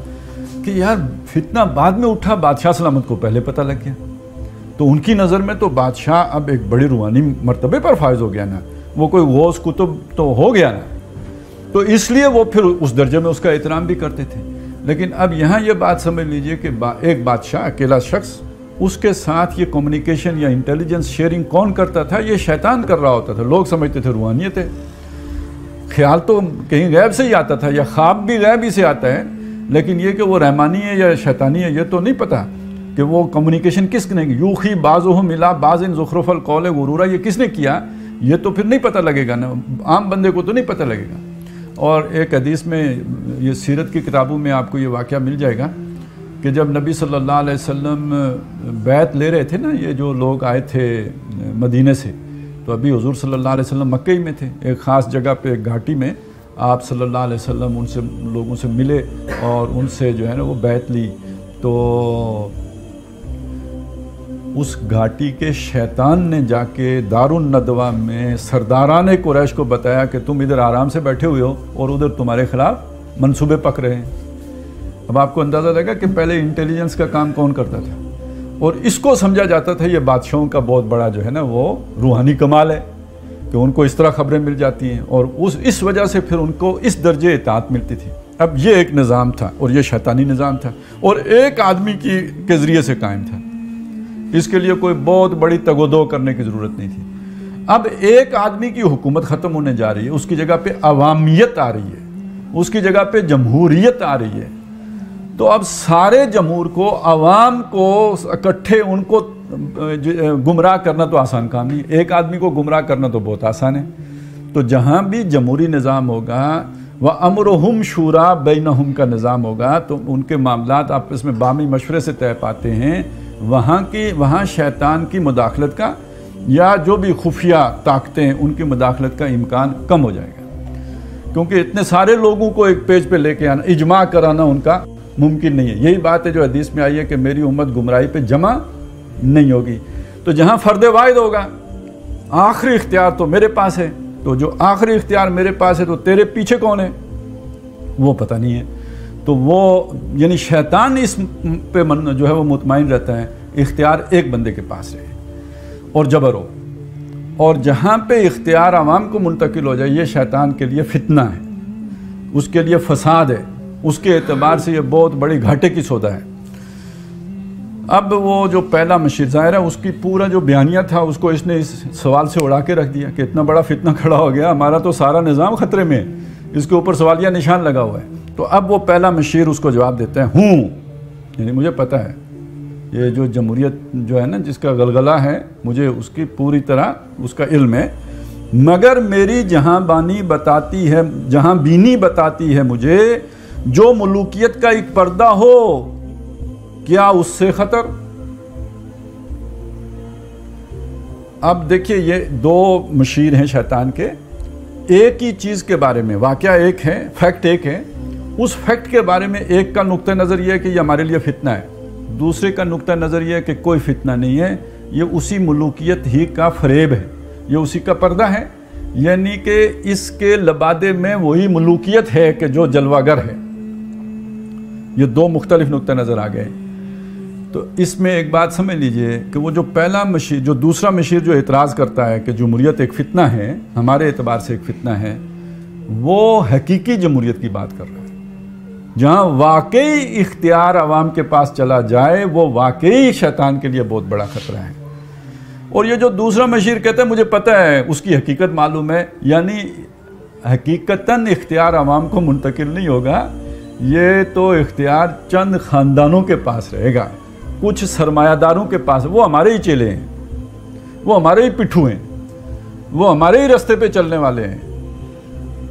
کہ یار فتنہ بعد میں اٹھا، بادشاہ سلامت کو پہلے پتہ لگ گیا، تو ان کی نظر میں تو بادشاہ اب ایک بڑی روحانی مرتبے پر فائز ہو گیا نا، وہ کوئی غوث کتب تو ہو گیا نا، تو اس لیے وہ پھر اس درجے میں اس کا احترام بھی کرتے تھے۔ لیکن اب یہاں یہ بات سمجھ لیجئے کہ ایک بادشاہ اکیلا شخص، اس کے ساتھ یہ کمیونیکیشن یا انٹیلیجنس شیئرنگ کون کرتا تھا؟ یہ شیطان کر رہا ہوتا تھا۔ لوگ سمجھتے تھے روحانیت ہے، خیال تو کہیں غیب سے ہی آتا تھا، یا خواب بھی غیب ہی سے آتا ہے، لیکن یہ کہ وہ رحمانی ہے یا شیطانی ہے یہ تو نہیں پتہ کہ وہ کمیونیکیشن کس نے کی۔ یوخی بعضهم الی بعض زخرف القول غرورا، یہ کس نے کیا یہ تو پھر نہیں پتہ لگے گا نا، عام بندے کو تو نہیں پتہ لگے گا۔ اور ایک حدیث میں، یہ سیرت کی کتابوں میں آپ کو یہ واقعہ مل جائے گا کہ جب نبی صلی اللہ علیہ وسلم بیعت لے رہے تھے نا، یہ جو لوگ آئے تھے مدینے سے، تو ابھی حضور صلی اللہ علیہ وسلم مکہ ہی میں تھے، ایک خاص جگہ پہ ایک گھاٹی میں آپ صلی اللہ علیہ وسلم ان سے لوگوں سے ملے اور ان سے جو ہے نا وہ بیعت لی۔ تو اس گھاٹی کے شیطان نے جا کے دار الندوہ میں سرداران قریش کو بتایا کہ تم ادھر آرام سے بیٹھے ہوئے ہو اور ادھر تمہارے خلاف منصوبے پک رہے ہیں۔ اب آپ کو اندازہ لگا کہ پہلے انٹیلیجنس کا کام کون کرتا تھا، اور اس کو سمجھا جاتا تھا یہ بادشاہوں کا بہت بڑا جو ہے نا وہ روحانی کمال ہے کہ ان کو اس طرح خبریں مل جاتی ہیں، اور اس وجہ سے پھر ان کو اس درجے اطاعت ملتی تھی۔ اب یہ ایک نظام تھا، اور یہ شیطانی نظام تھا، اور ایک آدمی کے ذریعے سے قائم تھا، اس کے لیے کوئی بہت بڑی تگ و دو کرنے کی ضرورت نہیں تھی۔ اب ایک آدمی کی حکومت ختم ہونے جا رہی ہے، اس کی جگہ پہ عوامیت آ رہی ہے، اس کی جگہ پہ جمہوریت آ رہی ہے، تو اب سارے جمہور کو، عوام کو اکٹھے ان کو گمراہ کرنا تو آسان کام نہیں، ایک آدمی کو گمراہ کرنا تو بہت آسان ہے۔ تو جہاں بھی جمہوری نظام ہوگا، وَأَمْرُهُمْ شُورَىٰ بَيْنَهُمْ کا نظام ہوگا، تو ان کے معاملات آپس میں باہمی مشورے سے طے پاتے ہیں، وہاں شیطان کی مداخلت کا یا جو بھی خفیہ طاقتیں ہیں ان کی مداخلت کا امکان کم ہو جائے گا، کیونکہ اتنے سارے لوگوں کو ایک پیج پہ لے کے آنا، اجماع کرانا ان کا ممکن نہیں ہے۔ یہی بات ہے جو حدیث میں آئی ہے کہ میری امت گمراہی پہ جمع نہیں ہوگی۔ تو جہاں فرد واحد ہوگا، آخری اختیار تو میرے پاس ہے، تو جو آخری اختیار میرے پاس ہے تو تیرے پیچھے کون ہے وہ پتہ نہیں ہے۔ تو وہ یعنی شیطان اس پہ جو ہے وہ مطمئن رہتا ہے اختیار ایک بندے کے پاس رہے اور جبر ہو، اور جہاں پہ اختیار عوام کو منتقل ہو جائے یہ شیطان کے لیے فتنہ ہے، اس کے لیے فساد ہے، اس کے اعتبار سے یہ بہت بڑی گھاٹے کی سودا ہے۔ اب وہ جو پہلا مشیر ظاہر ہے اس کی پورا جو بیانیہ تھا اس کو اس نے اس سوال سے اڑا کے رکھ دیا کہ اتنا بڑا فتنہ کھڑا ہو گیا، ہمارا تو سارا نظام خطرے میں ہے، اس کے اوپر سوالیہ نشان لگا ہوا ہے۔ تو اب وہ پہلا مشیر اس کو جواب دیتا ہے ہوں، یعنی مجھے پتہ ہے یہ جو جمہوریت جو ہے نا جس کا غلغلہ ہے مجھے اس کی پوری طرح اس کا علم ہے، مگر میری جہاں بینی بتاتی ہے مجھے جو ملوکیت کا ایک پردہ ہو کیا اس سے خطر۔ اب دیکھیے یہ دو مشیر ہیں شیطان کے، ایک ہی چیز کے بارے میں واقعہ ایک ہے، فیکٹ ایک ہے، اس فیکٹ کے بارے میں ایک کا نقطہ نظر یہ ہے کہ یہ ہمارے لیے فتنہ ہے، دوسرے کا نقطہ نظر یہ ہے کہ کوئی فتنہ نہیں ہے، یہ اسی ملوکیت ہی کا فریب ہے، یہ اسی کا پردہ ہے، یعنی کہ اس کے لبادے میں وہی ملوکیت ہے کہ جو جلوہ گر ہے۔ یہ دو مختلف نقطہ نظر آ گئے۔ تو اس میں ایک بات سمجھ لیجئے کہ وہ جو پہلا مشیر، جو دوسرا مشیر جو اعتراض کرتا ہے کہ جمہوریت ایک فتنہ ہے، ہمارے اعتبار سے ایک فتنہ ہے، وہ حقیقی جمہوریت کی بات کر رہا ہے، جہاں واقعی اختیار عوام کے پاس چلا جائے وہ واقعی شیطان کے لیے بہت بڑا خطرہ ہے۔ اور یہ جو دوسرا مشیر کہتا ہے مجھے پتہ ہے، اس کی حقیقت معلوم ہے، یعنی حقیقتاً اختیار عوام کو منتقل نہیں ہوگا، یہ تو اختیار چند خاندانوں کے پاس رہے گا، کچھ سرمایہ داروں کے پاس، وہ ہمارے ہی چیلے ہیں، وہ ہمارے ہی پٹھو ہیں، وہ ہمارے ہی رستے پہ چلنے والے ہیں۔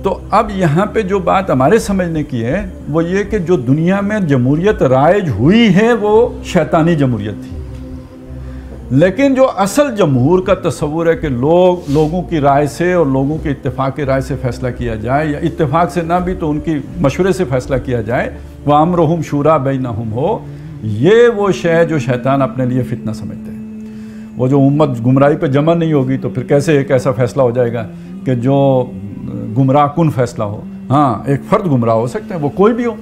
تو اب یہاں پہ جو بات ہمارے سمجھنے کی ہے وہ یہ کہ جو دنیا میں جمہوریت رائج ہوئی ہے وہ شیطانی جمہوریت تھی، لیکن جو اصل جمہور کا تصور ہے کہ لوگوں کی رائے سے اور لوگوں کے اتفاق کی رائے سے فیصلہ کیا جائے، یا اتفاق سے نہ بھی تو ان کی مشورے سے فیصلہ کیا جائے، وَأَمْرُهُمْ شُورَىٰ بَيْنَهُمْ ہو، یہ وہ شے جو شیطان اپنے لیے فتنہ سمجھتے ہیں۔ وہ جو امت گمراہی پہ جمع نہیں ہوگی تو پھر کیسے ایک ایسا فیصلہ ہو جائے گا کہ جو گمراہ کن فیصلہ ہو؟ ہاں، ایک فرد گمراہ ہو سکتا ہے، وہ کوئی بھی ہو،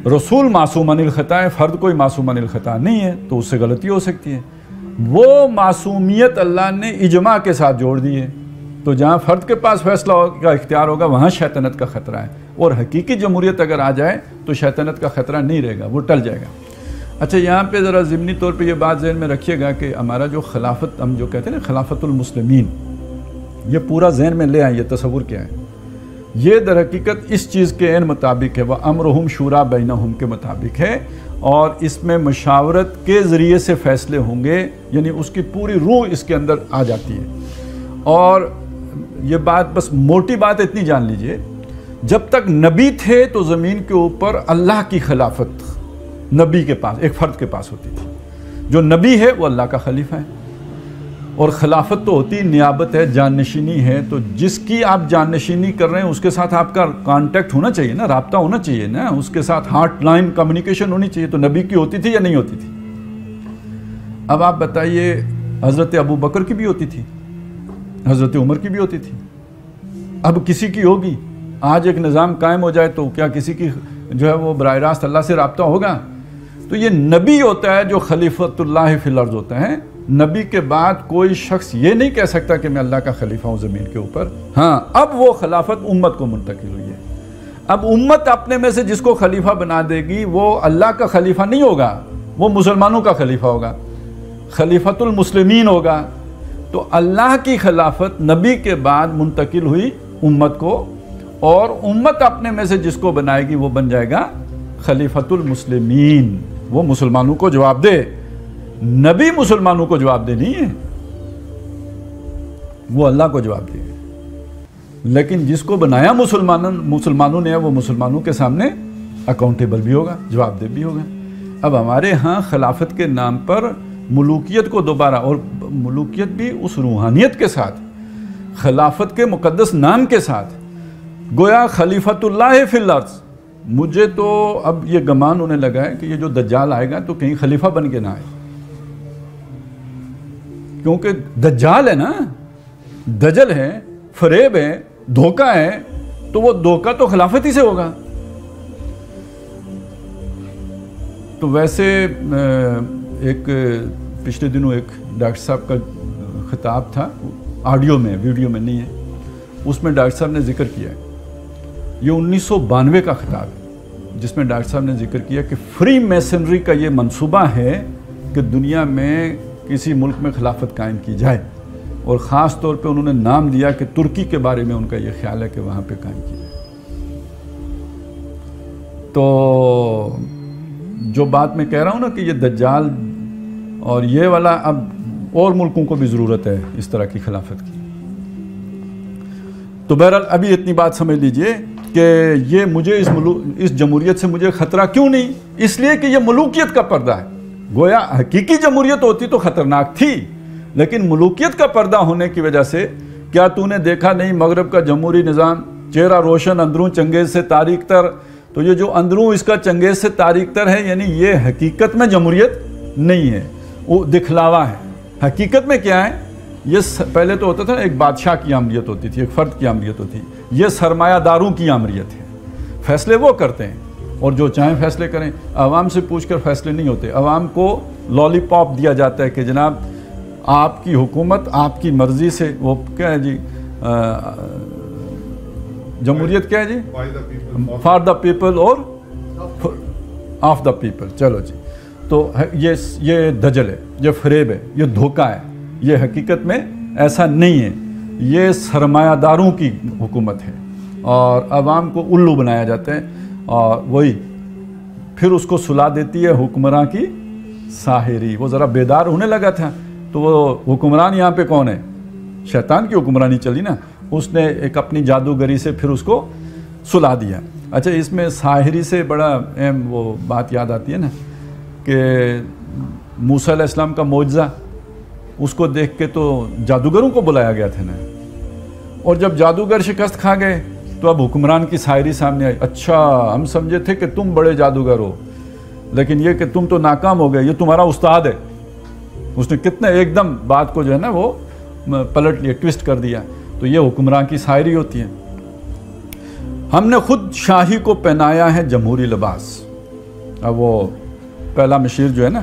رسول معصوم عن الخطا ہے، فرد کوئی معصوم عن الخطا نہیں ہے، تو اس سے غلطی ہو سکتی ہے۔ وہ معصومیت اللہ نے اجماع کے ساتھ جوڑ دی ہے، تو جہاں فرد کے پاس فیصلہ کا اختیار ہوگا وہاں شیطنت کا خطرہ ہے، اور حقیقی جمہوریت اگر آ جائے تو شیطنت کا خطرہ نہیں رہے گا، وہ ٹل جائے گا۔ اچھا، یہاں پہ ذرا ضمنی طور پہ یہ بات ذہن میں رکھیے گا کہ ہمارا جو خلافت، ہم جو کہتے ہیں نا خلافت المسلمین، یہ پورا ذہن میں لے آئیں، یہ تصور کیا ہے؟ یہ در حقیقت اس چیز کے عین مطابق ہے، وَأَمْرُهُمْ شُورَىٰ بَيْنَهُمْ کے مطابق ہے، اور اس میں مشاورت کے ذریعے سے فیصلے ہوں گے، یعنی اس کی پوری روح اس کے اندر آ جاتی ہے۔ اور یہ بات بس موٹی بات اتنی جان لیجئے، جب تک نبی تھے تو زمین کے اوپر اللہ کی خلافت نبی کے پاس، ایک فرد کے پاس ہوتی تھی۔ جو نبی ہے وہ اللہ کا خلیفہ ہے، اور خلافت تو ہوتی نیابت ہے، جانشینی ہے، تو جس کی آپ جانشینی کر رہے ہیں اس کے ساتھ آپ کا کانٹیکٹ ہونا چاہیے نا، رابطہ ہونا چاہیے نا، اس کے ساتھ ہارٹ لائن کمیونیکیشن ہونی چاہیے۔ تو نبی کی ہوتی تھی یا نہیں ہوتی تھی؟ اب آپ بتائیے، حضرت ابو بکر کی بھی ہوتی تھی، حضرت عمر کی بھی ہوتی تھی، اب کسی کی ہوگی؟ آج ایک نظام قائم ہو جائے تو کیا کسی کی جو ہے وہ براہ راست اللہ سے رابطہ ہوگا؟ تو یہ نبی ہوتا ہے جو خلیفۃ اللہ فی الارض ہوتا ہے۔ نبی کے بعد کوئی شخص یہ نہیں کہہ سکتا کہ میں اللہ کا خلیفہ ہوں زمین کے اوپر۔ ہاں، اب وہ خلافت امت کو منتقل ہوئی ہے۔ اب امت اپنے میں سے جس کو خلیفہ بنا دے گی وہ اللہ کا خلیفہ نہیں ہوگا، وہ مسلمانوں کا خلیفہ ہوگا، خلیفۃ المسلمین ہوگا۔ تو اللہ کی خلافت نبی کے بعد منتقل ہوئی امت کو، اور امت اپنے میں سے جس کو بنائے گی وہ بن جائے گا خلیفۃ المسلمین، وہ مسلمانوں کو جواب دے۔ نبی مسلمانوں کو جواب دے نہیں ہے، وہ اللہ کو جواب دے گا، لیکن جس کو بنایا مسلمانوں نے وہ مسلمانوں کے سامنے اکاؤنٹیبل بھی ہوگا، جواب دہ بھی ہوگا۔ اب ہمارے ہاں خلافت کے نام پر ملوکیت کو دوبارہ، اور ملوکیت بھی اس روحانیت کے ساتھ، خلافت کے مقدس نام کے ساتھ، گویا خلیفۃ اللہ فی الارض۔ مجھے تو اب یہ گمان ہونے لگا ہے کہ یہ جو دجال آئے گا تو کہیں خلیفہ بن کے نہ آئے، کیونکہ دجال ہے نا، دجل ہے، فریب ہے، دھوکہ ہے، تو وہ دھوکہ تو خلافت ہی سے ہوگا۔ تو ویسے ایک پچھلے دنوں ایک ڈاکٹر صاحب کا خطاب تھا، آڈیو میں، ویڈیو میں نہیں ہے، اس میں ڈاکٹر صاحب نے ذکر کیا ہے، یہ 1992 کا خطاب ہے، جس میں ڈاکٹر صاحب نے ذکر کیا کہ فری میسنری کا یہ منصوبہ ہے کہ دنیا میں کسی ملک میں خلافت قائم کی جائے، اور خاص طور پہ انہوں نے نام دیا کہ ترکی کے بارے میں ان کا یہ خیال ہے کہ وہاں پہ قائم کی جائے۔ تو جو بات میں کہہ رہا ہوں نا کہ یہ دجال اور یہ والا، اب اور ملکوں کو بھی ضرورت ہے اس طرح کی خلافت کی۔ تو بہرحال ابھی اتنی بات سمجھ لیجئے کہ یہ مجھے اس جمہوریت سے مجھے خطرہ کیوں نہیں؟ اس لیے کہ یہ ملوکیت کا پردہ ہے۔ گویا حقیقی جمہوریت ہوتی تو خطرناک تھی، لیکن ملوکیت کا پردہ ہونے کی وجہ سے، کیا تو نے دیکھا نہیں مغرب کا جمہوری نظام، چہرہ روشن اندروں چنگیز سے تاریک تر، تو یہ جو اندروں اس کا چنگیز سے تاریک تر ہے، یعنی یہ حقیقت میں جمہوریت نہیں ہے، وہ دکھلاوا ہے۔ حقیقت میں کیا ہے؟ یہ پہلے تو ہوتا تھا ایک بادشاہ کی آمریت ہوتی تھی، ایک فرد کی آمریت ہوتی تھی، یہ سرمایہ داروں کی آمریت ہے، فیصلے وہ کرتے ہیں اور جو چاہیں فیصلے کریں، عوام سے پوچھ کر فیصلے نہیں ہوتے۔ عوام کو لالی پاپ دیا جاتا ہے کہ جناب آپ کی حکومت آپ کی مرضی سے، وہ کیا ہے جی، جمہوریت کیا ہے جی، فار دا پیپل اور آف دا پیپل۔ چلو جی، تو یہ دجل ہے، یہ فریب ہے، یہ دھوکہ ہے، یہ حقیقت میں ایسا نہیں ہے، یہ سرمایہ داروں کی حکومت ہے، اور عوام کو الو بنایا جاتا ہے، اور وہی پھر اس کو سلا دیتی ہے حکمراں کی ساحری۔ وہ ذرا بیدار ہونے لگا تھا، تو وہ حکمران یہاں پہ کون ہے؟ شیطان کی حکمرانی چلی نا، اس نے ایک اپنی جادوگری سے پھر اس کو سلا دیا۔ اچھا، اس میں ساحری سے بڑا اہم وہ بات یاد آتی ہے نا کہ موسیٰ علیہ السلام کا معجزہ، اس کو دیکھ کے تو جادوگروں کو بلایا گیا تھا نا، اور جب جادوگر شکست کھا گئے تو اب حکمران کی ساحری سامنے آئی، اچھا ہم سمجھے تھے کہ تم بڑے جادوگر ہو، لیکن یہ کہ تم تو ناکام ہو گئے، یہ تمہارا استاد ہے۔ اس نے کتنے ایک دم بات کو جو ہے نا وہ پلٹ لیا، ٹویسٹ کر دیا۔ تو یہ حکمران کی ساحری ہوتی ہے۔ ہم نے خود شاہی کو پہنایا ہے جمہوری لباس۔ اب وہ پہلا مشیر جو ہے نا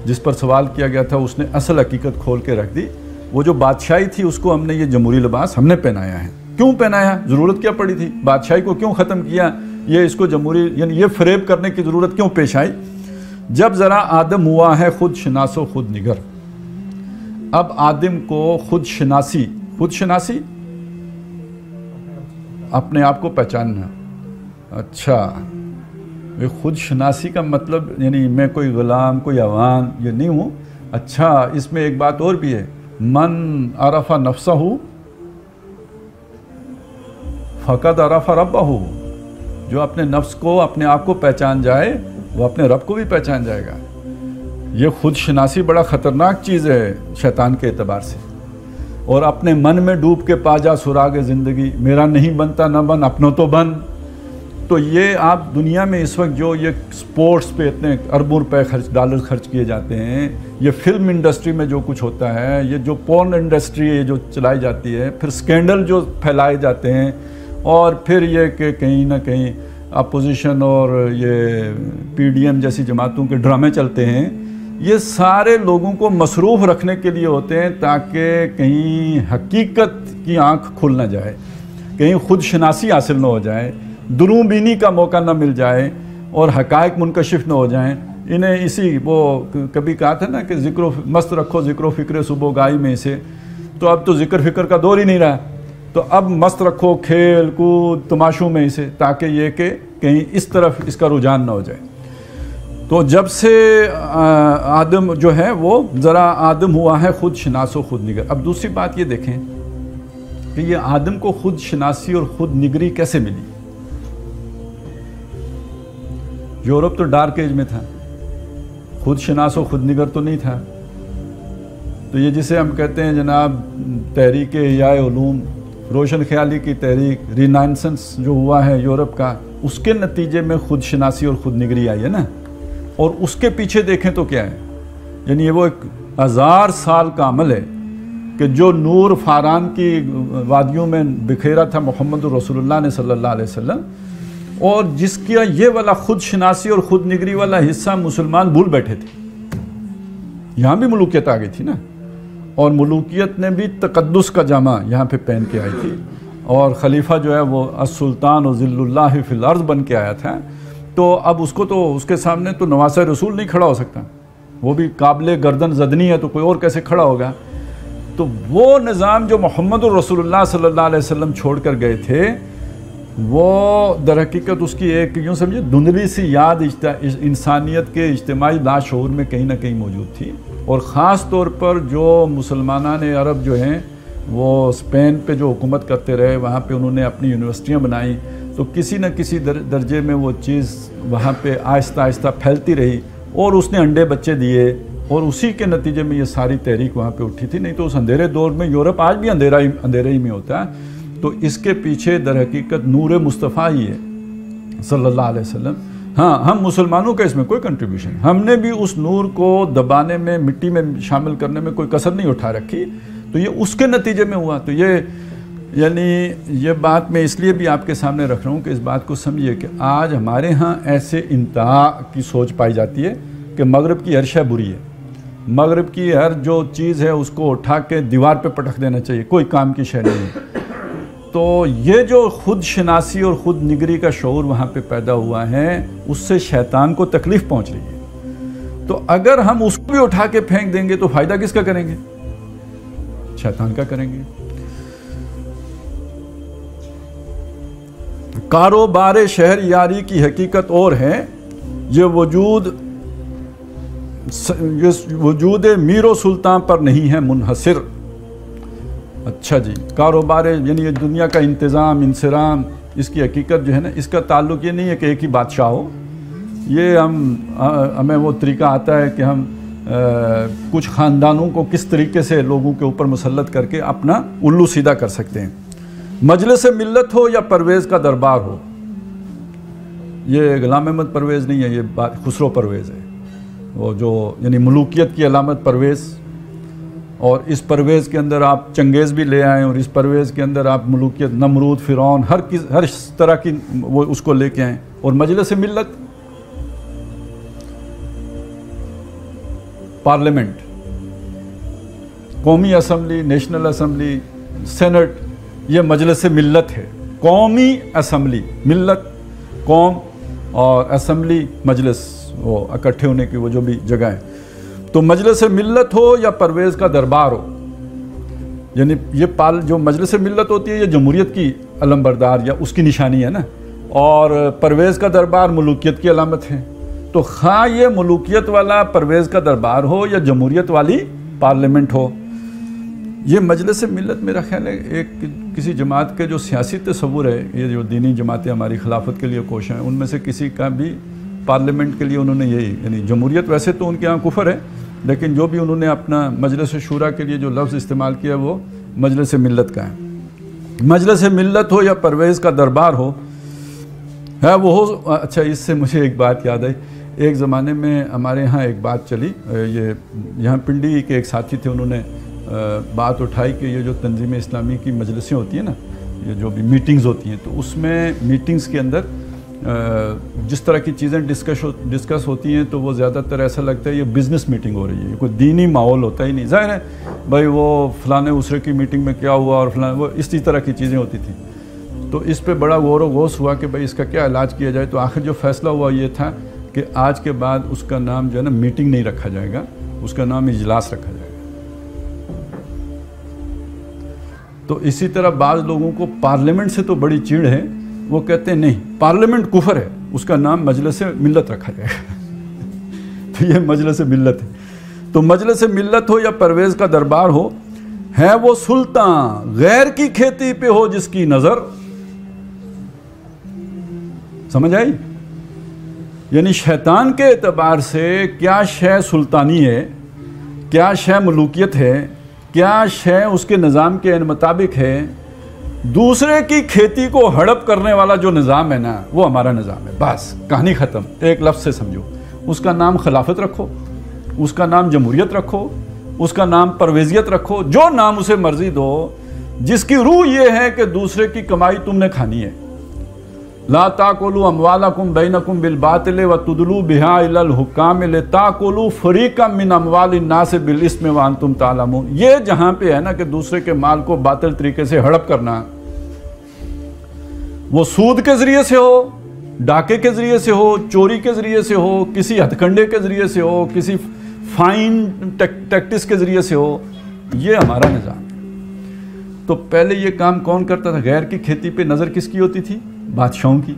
جس پر سوال کیا گیا تھا، اس نے اصل حقیقت کھول کے رکھ دی۔ وہ جو بادشاہی تھی اس کو ہم نے یہ جمہوری لباس ہم نے پہنایا ہے۔ کیوں پہنایا؟ ضرورت کیا پڑی تھی؟ بادشاہی کو کیوں ختم کیا؟ یہ اس کو جمہوری یعنی یہ فریب کرنے کی ضرورت کیوں پیش آئی؟ جب ذرا آدم ہوا ہے خود شناس و خود نگر۔ اب آدم کو خود شناسی اپنے آپ کو پہچاننا۔ اچھا، یہ خود شناسی کا مطلب یعنی میں کوئی غلام، کوئی عوام یہ نہیں ہوں۔ اچھا، اس میں ایک بات اور بھی ہے، من عرف نفسہ فقد عرف ربہ، جو اپنے نفس کو اپنے آپ کو پہچان جائے وہ اپنے رب کو بھی پہچان جائے گا۔ یہ خود شناسی بڑا خطرناک چیز ہے شیطان کے اعتبار سے۔ اور اپنے من میں ڈوب کے پا جا سراغ زندگی، میرا نہیں بنتا نہ بن اپنوں تو بن۔ تو یہ آپ دنیا میں اس وقت جو یہ سپورٹس پہ اتنے اربوں روپے ڈالر خرچ کیے جاتے ہیں، یہ فلم انڈسٹری میں جو کچھ ہوتا ہے، یہ جو پورن انڈسٹری ہے جو چلائی جاتی ہے، پھر سکینڈل جو پھیلائے جاتے ہیں، اور پھر یہ کہ کہیں نہ کہیں اپوزیشن اور یہ پی ڈی ایم جیسی جماعتوں کے ڈرامے چلتے ہیں، یہ سارے لوگوں کو مصروف رکھنے کے لیے ہوتے ہیں تاکہ کہیں حقیقت کی آنکھ کھل نہ جائے، کہیں خود شناسی حاصل نہ ہو جائے، دنوں بینی کا موقع نہ مل جائے اور حقائق منکشف نہ ہو جائیں۔ انہیں اسی وہ کبھی کہا تھا نا کہ مست رکھو ذکر و فکر صبح گائی میں اسے، تو اب تو ذکر فکر کا دور ہی نہیں رہا، تو اب مست رکھو کھیل کود تماشوں میں اسے، تاکہ یہ کہ کہیں اس طرف اس کا رجحان نہ ہو جائے۔ تو جب سے آدم جو ہے وہ ذرا آدم ہوا ہے خود شناس و خود نگر۔ اب دوسری بات یہ دیکھیں کہ یہ آدم کو خود شناسی اور خود نگری کیسے ملی؟ یورپ تو ڈارک ایج میں تھا، خود شناس و خود نگر تو نہیں تھا۔ تو یہ جسے ہم کہتے ہیں جناب تحریک احیاء علوم، روشن خیالی کی تحریک، رینائنسنس جو ہوا ہے یورپ کا، اس کے نتیجے میں خود شناسی اور خود نگری آئی ہے نا۔ اور اس کے پیچھے دیکھیں تو کیا ہے، یعنی یہ وہ ایک 1000 سال کا عمل ہے کہ جو نور فاران کی وادیوں میں بکھیرا تھا محمد رسول اللہ نے صلی اللہ علیہ وسلم، اور جس کا یہ والا خود شناسی اور خود نگری والا حصہ مسلمان بھول بیٹھے تھے۔ یہاں بھی ملوکیت آ گئی تھی نا، اور ملوکیت نے بھی تقدس کا جامہ یہاں پہ پہن کے آئی تھی، اور خلیفہ جو ہے وہ السلطان و ذل اللہ فی الارض بن کے آیا تھا۔ تو اب اس کو تو اس کے سامنے تو نواسہ رسول نہیں کھڑا ہو سکتا، وہ بھی قابل گردن زدنی ہے، تو کوئی اور کیسے کھڑا ہوگا؟ تو وہ نظام جو محمد الرسول اللہ صلی اللہ علیہ وسلم چھوڑ کر گئے تھے، وہ در حقیقت اس کی ایک یوں سمجھے دھندلی سی یاد انسانیت کے اجتماعی لاشعور میں کہیں نہ کہیں موجود تھی۔ اور خاص طور پر جو مسلمانان عرب جو ہیں وہ اسپین پہ جو حکومت کرتے رہے، وہاں پہ انہوں نے اپنی یونیورسٹیاں بنائیں، تو کسی نہ کسی درجے میں وہ چیز وہاں پہ آہستہ آہستہ پھیلتی رہی، اور اس نے انڈے بچے دیے، اور اسی کے نتیجے میں یہ ساری تحریک وہاں پہ اٹھی تھی۔ نہیں تو اس اندھیرے دور میں یورپ آج بھی اندھیرے ہی میں ہوتا ہے۔ تو اس کے پیچھے در حقیقت نور مصطفیٰ ہی ہے صلی اللہ علیہ وسلم۔ ہاں، ہم مسلمانوں کا اس میں کوئی کنٹریبیوشن، ہم نے بھی اس نور کو دبانے میں، مٹی میں شامل کرنے میں کوئی کسر نہیں اٹھا رکھی، تو یہ اس کے نتیجے میں ہوا۔ تو یہ یعنی یہ بات میں اس لیے بھی آپ کے سامنے رکھ رہا ہوں کہ اس بات کو سمجھیے کہ آج ہمارے ہاں ایسے انتہا کی سوچ پائی جاتی ہے کہ مغرب کی ہر شے بری ہے، مغرب کی ہر جو چیز ہے اس کو اٹھا کے دیوار پہ پٹک دینا چاہیے، کوئی کام کی شے نہیں ہے۔ تو یہ جو خود شناسی اور خود نگری کا شعور وہاں پہ پیدا ہوا ہے، اس سے شیطان کو تکلیف پہنچ رہی ہے۔ تو اگر ہم اس کو بھی اٹھا کے پھینک دیں گے تو فائدہ کس کا کریں گے؟ شیطان کا کریں گے۔ کاروبار شہر یاری کی حقیقت اور ہے، یہ وجود میر و سلطان پر نہیں ہے منحصر۔ اچھا جی، کاروبار یعنی یہ دنیا کا انتظام انصرام، اس کی حقیقت جو ہے نا، اس کا تعلق یہ نہیں ہے کہ ایک ہی بادشاہ ہو. یہ ہمیں وہ طریقہ آتا ہے کہ ہم کچھ خاندانوں کو کس طریقے سے لوگوں کے اوپر مسلط کر کے اپنا الو سیدھا کر سکتے ہیں. مجلس ملت ہو یا پرویز کا دربار ہو، یہ غلام احمد پرویز نہیں ہے، یہ بات خسرو پرویز ہے، وہ جو یعنی ملوکیت کی علامت پرویز. اور اس پرویز کے اندر آپ چنگیز بھی لے آئیں، اور اس پرویز کے اندر آپ ملوکیت نمرود فرعون ہر طرح کی وہ اس کو لے کے آئیں. اور مجلس ملت پارلیمنٹ، قومی اسمبلی، نیشنل اسمبلی، سینٹ، یہ مجلس ملت ہے. قومی اسمبلی، ملت قوم، اور اسمبلی مجلس، وہ اکٹھے ہونے کی وہ جو بھی جگہ ہے. تو مجلس ملت ہو یا پرویز کا دربار ہو، یعنی یہ جو مجلس ملت ہوتی ہے یہ جمہوریت کی علم بردار یا اس کی نشانی ہے نا، اور پرویز کا دربار ملوکیت کی علامت ہے. تو خواہ یہ ملوکیت والا پرویز کا دربار ہو یا جمہوریت والی پارلیمنٹ ہو، یہ مجلس ملت میرا خیال ہے ایک کسی جماعت کے جو سیاسی تصور ہے، یہ جو دینی جماعتیں ہماری خلافت کے لیے کوشاں ہیں، ان میں سے کسی کا بھی پارلیمنٹ کے لیے انہوں نے یہی، یعنی جمہوریت ویسے تو ان کے ہاں کفر ہے، لیکن جو بھی انہوں نے اپنا مجلس شورا کے لیے جو لفظ استعمال کیا وہ مجلس ملت کا ہے. مجلس ملت ہو یا پرویز کا دربار ہو، ہے وہ ہو. اچھا، اس سے مجھے ایک بات یاد آئی. ایک زمانے میں ہمارے ہاں ایک بات چلی، یہ یہاں پنڈی کے ایک ساتھی تھے، انہوں نے بات اٹھائی کہ یہ جو تنظیم اسلامی کی مجلسیں ہوتی ہیں نا، یہ جو بھی میٹنگز ہوتی ہیں، تو اس میں میٹنگز کے اندر جس طرح کی چیزیں ڈسکس ہوتی ہیں تو وہ زیادہ تر ایسا لگتا ہے یہ بزنس میٹنگ ہو رہی ہے، کوئی دینی ماحول ہوتا ہی نہیں. ظاہر ہے بھائی وہ فلانے اسرے کی میٹنگ میں کیا ہوا اور فلانے، وہ اسی طرح کی چیزیں ہوتی تھیں. تو اس پہ بڑا غور و غوص ہوا کہ بھائی اس کا کیا علاج کیا جائے. تو آخر جو فیصلہ ہوا یہ تھا کہ آج کے بعد اس کا نام جو ہے نا میٹنگ نہیں رکھا جائے گا، اس کا نام اجلاس رکھا جائے گا. تو اسی طرح بعض لوگوں کو پارلیمنٹ سے تو بڑی چیڑ ہے، وہ کہتے ہیں نہیں پارلیمنٹ کفر ہے، اس کا نام مجلس ملت رکھا جائے گا. تو یہ مجلس ملت ہے. تو مجلس ملت ہو یا پرویز کا دربار ہو، ہے وہ سلطان غیر کی کھیتی پہ ہو جس کی نظر. سمجھ آئی؟ یعنی شیطان کے اعتبار سے کیا شے سلطانی ہے، کیا شے ملوکیت ہے، کیا شے اس کے نظام کے مطابق ہے. دوسرے کی کھیتی کو ہڑپ کرنے والا جو نظام ہے نا، وہ ہمارا نظام ہے. بس کہانی ختم. ایک لفظ سے سمجھو، اس کا نام خلافت رکھو، اس کا نام جمہوریت رکھو، اس کا نام پرویزیت رکھو، جو نام اسے مرضی دو، جس کی روح یہ ہے کہ دوسرے کی کمائی تم نے کھانی ہے. لا تاکلوا اموالکم بینکم بالباطل وتدلوا بها الی الحکام لتاکلوا فریقا من اموال الناس بالاسم وانتم تعلمون. یہ جہاں پہ ہے نا کہ دوسرے کے مال کو باطل طریقے سے ہڑپ کرنا، وہ سود کے ذریعے سے ہو، ڈاکے کے ذریعے سے ہو، چوری کے ذریعے سے ہو، کسی ہتھ کنڈے کے ذریعے سے ہو، کسی فائن ٹیکٹس کے ذریعے سے ہو، یہ ہمارا نظام ہے. تو پہلے یہ کام کون کرتا تھا؟ غیر کی کھیتی پہ نظر کس کی ہوتی تھی؟ بادشاہوں کی،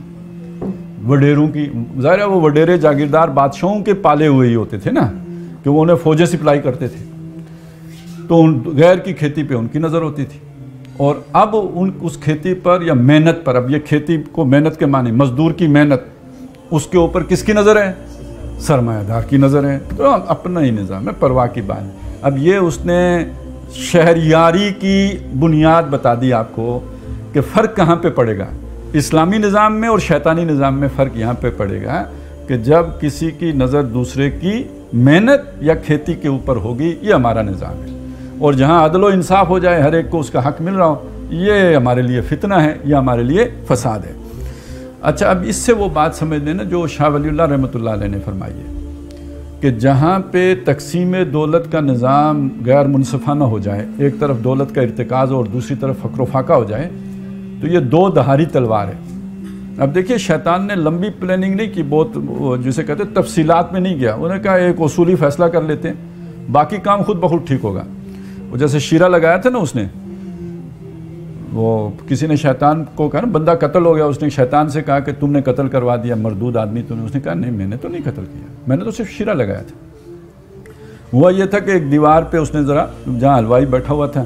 وڈیروں کی. ظاہر ہے وہ وڈیرے جاگیردار بادشاہوں کے پالے ہوئے ہی ہوتے تھے نا، کہ وہ انہیں فوجیں سپلائی کرتے تھے. تو غیر کی کھیتی پہ ان کی نظر ہوتی تھی. اور اب اس کھیتی پر یا محنت پر، اب یہ کھیتی کو محنت کے معنی مزدور کی محنت، اس کے اوپر کس کی نظر ہے؟ سرمایہ دار کی نظر ہے. تو اپنا ہی نظام ہے، پرواہ کی بات ہے. اب یہ اس نے شہریاری کی بنیاد بتا دی آپ کو کہ فرق کہاں پہ پڑے گا. اسلامی نظام میں اور شیطانی نظام میں فرق یہاں پہ پڑے گا کہ جب کسی کی نظر دوسرے کی محنت یا کھیتی کے اوپر ہوگی، یہ ہمارا نظام ہے. اور جہاں عدل و انصاف ہو جائے، ہر ایک کو اس کا حق مل رہا ہو، یہ ہمارے لیے فتنہ ہے، یہ ہمارے لیے فساد ہے. اچھا، اب اس سے وہ بات سمجھ لینا جو شاہ ولی اللہ رحمۃ اللہ علیہ نے فرمائی ہے کہ جہاں پہ تقسیم دولت کا نظام غیر منصفانہ ہو جائے، ایک طرف دولت کا ارتکاز اور دوسری طرف فقر و فاقہ ہو جائے، تو یہ دو دھاری تلوار ہے. اب دیکھیے شیطان نے لمبی پلاننگ نہیں کی، بہت جسے کہتے ہیں تفصیلات میں نہیں گیا. انہوں نے کہا ایک اصولی فیصلہ کر لیتے ہیں، باقی کام خود بخود ٹھیک ہوگا. وہ جیسے شیرہ لگایا تھا نا اس نے، وہ کسی نے شیطان کو کہا نا بندہ قتل ہو گیا، اس نے شیطان سے کہا کہ تم نے قتل کروا دیا مردود آدمی تم نے. اس نے کہا نہیں، میں نے تو نہیں قتل کیا، میں نے تو صرف شیرہ لگایا تھا. ہوا یہ تھا کہ ایک دیوار پہ اس نے ذرا، جہاں حلوائی بیٹھا ہوا تھا،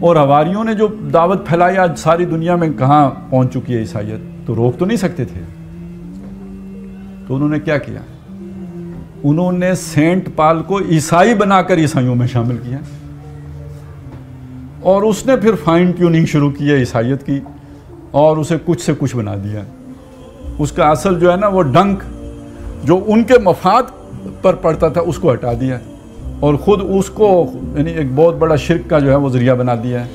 اور حواریوں نے جو دعوت پھیلائی آج ساری دنیا میں کہاں پہنچ چکی ہے عیسائیت، تو روک تو نہیں سکتے تھے. تو انہوں نے کیا کیا؟ انہوں نے سینٹ پال کو عیسائی بنا کر عیسائیوں میں شامل کیا، اور اس نے پھر فائن ٹیوننگ شروع کی ہے عیسائیت کی، اور اسے کچھ سے کچھ بنا دیا. اس کا اصل جو ہے نا وہ ڈنک جو ان کے مفاد پر پڑتا تھا اس کو ہٹا دیا، اور خود اس کو یعنی ایک بہت بڑا شرک کا جو ہے وہ ذریعہ بنا دیا ہے.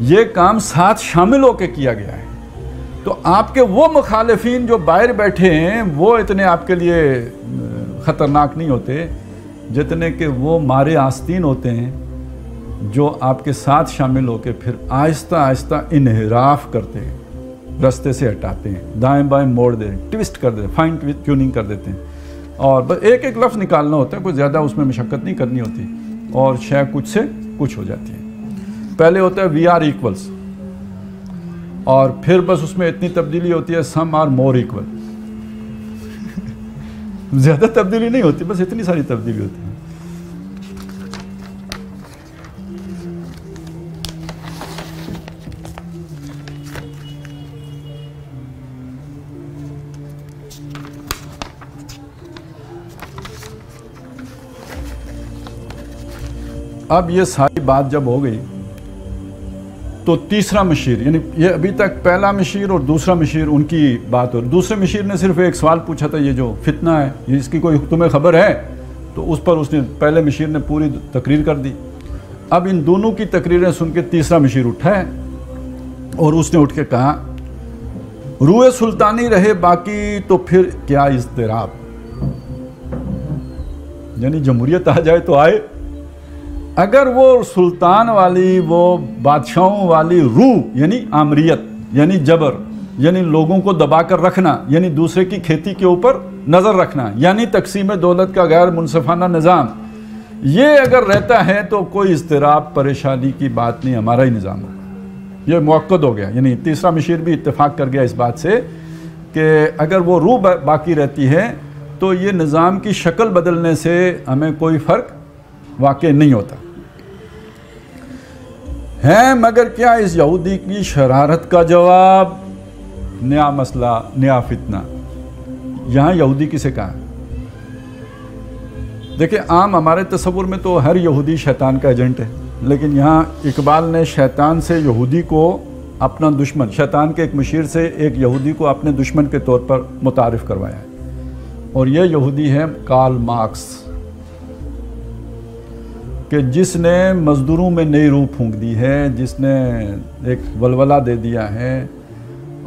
یہ کام ساتھ شامل ہو کے کیا گیا ہے. تو آپ کے وہ مخالفین جو باہر بیٹھے ہیں وہ اتنے آپ کے لیے خطرناک نہیں ہوتے جتنے کہ وہ مارے آستین ہوتے ہیں جو آپ کے ساتھ شامل ہو کے پھر آہستہ آہستہ انحراف کرتے ہیں، رستے سے ہٹاتے ہیں، دائیں بائیں موڑ دیں، ٹویسٹ کر دیتے ہیں، فائن ٹیوننگ کر دیتے ہیں، اور بس ایک ایک لفظ نکالنا ہوتا ہے، کوئی زیادہ اس میں مشقت نہیں کرنی ہوتی، اور شے کچھ سے کچھ ہو جاتی ہے. پہلے ہوتا ہے وی آر ایکولس، اور پھر بس اس میں اتنی تبدیلی ہوتی ہے سم آر مور ایکول. زیادہ تبدیلی نہیں ہوتی، بس اتنی ساری تبدیلی ہوتی ہے. اب یہ ساری بات جب ہو گئی تو تیسرا مشیر، یعنی یہ ابھی تک پہلا مشیر اور دوسرا مشیر ان کی بات ہو. دوسرے مشیر نے صرف ایک سوال پوچھا تھا، یہ جو فتنہ ہے یہ اس کی کوئی تمہیں خبر ہے؟ تو اس پر اس نے پہلے مشیر نے پوری تقریر کر دی. اب ان دونوں کی تقریریں سن کے تیسرا مشیر اٹھا ہے اور اس نے اٹھ کے کہا روئے سلطانی رہے باقی تو پھر کیا اضطراب. یعنی جمہوریت آ جائے تو آئے، اگر وہ سلطان والی، وہ بادشاہوں والی روح یعنی آمریت یعنی جبر، یعنی لوگوں کو دبا کر رکھنا، یعنی دوسرے کی کھیتی کے اوپر نظر رکھنا، یعنی تقسیم دولت کا غیر منصفانہ نظام، یہ اگر رہتا ہے تو کوئی اضطراب پریشانی کی بات نہیں، ہمارا ہی نظام ہوگا. یہ موقع ہو گیا. یعنی تیسرا مشیر بھی اتفاق کر گیا اس بات سے کہ اگر وہ روح باقی رہتی ہے تو یہ نظام کی شکل بدلنے سے ہمیں کوئی فرق واقع نہیں ہوتا ہے. مگر کیا اس یہودی کی شرارت کا جواب؟ نیا مسئلہ، نیا فتنہ. یہاں یہودی کسے کہا؟ دیکھیں عام ہمارے تصور میں تو ہر یہودی شیطان کا ایجنٹ ہے، لیکن یہاں اقبال نے شیطان سے یہودی کو اپنا دشمن، شیطان کے ایک مشیر سے ایک یہودی کو اپنے دشمن کے طور پر متعارف کروایا ہے، اور یہ یہودی ہے کارل مارکس، کہ جس نے مزدوروں میں نئی روح پھونک دی ہے، جس نے ایک ولولہ دے دیا ہے،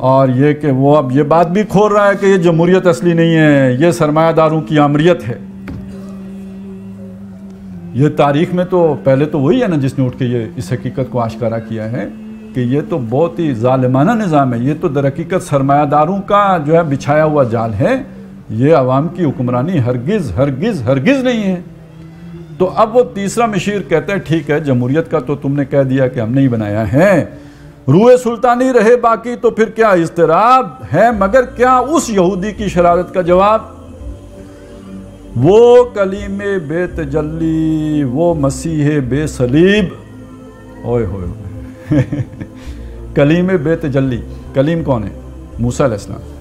اور یہ کہ وہ اب یہ بات بھی کھول رہا ہے کہ یہ جمہوریت اصلی نہیں ہے، یہ سرمایہ داروں کی آمریت ہے. یہ تاریخ میں تو پہلے تو وہی ہے نا جس نے اٹھ کے یہ اس حقیقت کو آشکارا کیا ہے کہ یہ تو بہت ہی ظالمانہ نظام ہے، یہ تو در حقیقت سرمایہ داروں کا جو ہے بچھایا ہوا جال ہے، یہ عوام کی حکمرانی ہرگز ہرگز ہرگز نہیں ہے. تو اب وہ تیسرا مشیر کہتا ہے ٹھیک ہے جمہوریت کا تو تم نے کہہ دیا کہ ہم نے ہی بنایا ہے، روئے سلطانی رہے باقی تو پھر کیا اضطراب ہے. مگر کیا اس یہودی کی شرارت کا جواب؟ وہ کلیم بے تجلی، وہ مسیح بے صلیب. اوئے ہوئے کلیم بے تجلی. کلیم کون ہے؟ موسیٰ علیہ السلام.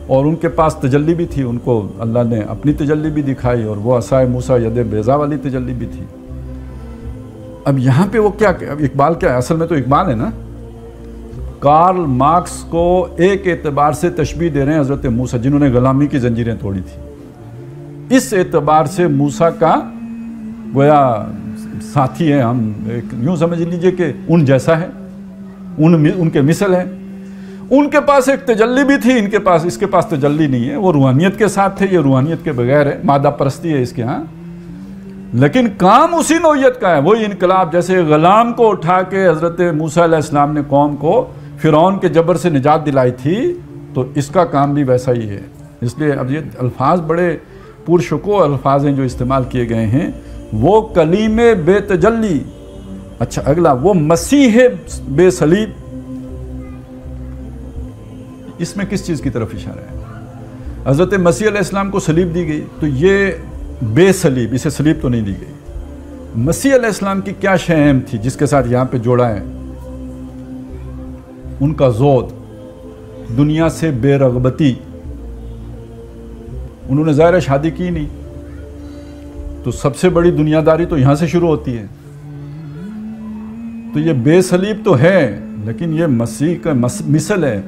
اور ان کے پاس تجلی بھی تھی، ان کو اللہ نے اپنی تجلی بھی دکھائی، اور وہ عصائے موسیٰ ید بیضا والی تجلی بھی تھی. اب یہاں پہ وہ کیا اقبال کیا ہے؟ اصل میں تو اقبال ہے نا. کارل مارکس کو ایک اعتبار سے تشبیہ دے رہے ہیں حضرت موسیٰ جنہوں نے غلامی کی زنجیریں توڑی تھی. اس اعتبار سے موسیٰ کا گویا ساتھی ہے، ہم یوں سمجھ لیجئے کہ ان جیسا ہے، ان کے مثل ہے. ان کے پاس ایک تجلی بھی تھی، اس کے پاس تجلی نہیں ہے. وہ روحانیت کے ساتھ تھے، یہ روحانیت کے بغیر ہے، مادہ پرستی ہے اس کے ہاں. لیکن کام اسی نوعیت کا ہے، وہی انقلاب. جیسے غلام کو اٹھا کے حضرت موسیٰ علیہ السلام نے قوم کو فرعون کے جبر سے نجات دلائی تھی، تو اس کا کام بھی ویسا ہی ہے. اس لیے اب یہ الفاظ بڑے پرشکوہ الفاظ ہیں جو استعمال کیے گئے ہیں. وہ کلیم بے تجلی. اچھا اگلا وہ مسیح بے صلیب. اس میں کس چیز کی طرف اشارہ ہے؟ حضرت مسیح علیہ السلام کو صلیب دی گئی، تو یہ بے صلیب، اسے صلیب تو نہیں دی گئی. مسیح علیہ السلام کی کیا شے اہم تھی جس کے ساتھ یہاں پہ جوڑا ہے؟ ان کا زہد، دنیا سے بے رغبتی. انہوں نے ظاہر شادی کی نہیں، تو سب سے بڑی دنیا داری تو یہاں سے شروع ہوتی ہے. تو یہ بے صلیب تو ہے، لیکن یہ مسیح کا مثل ہے.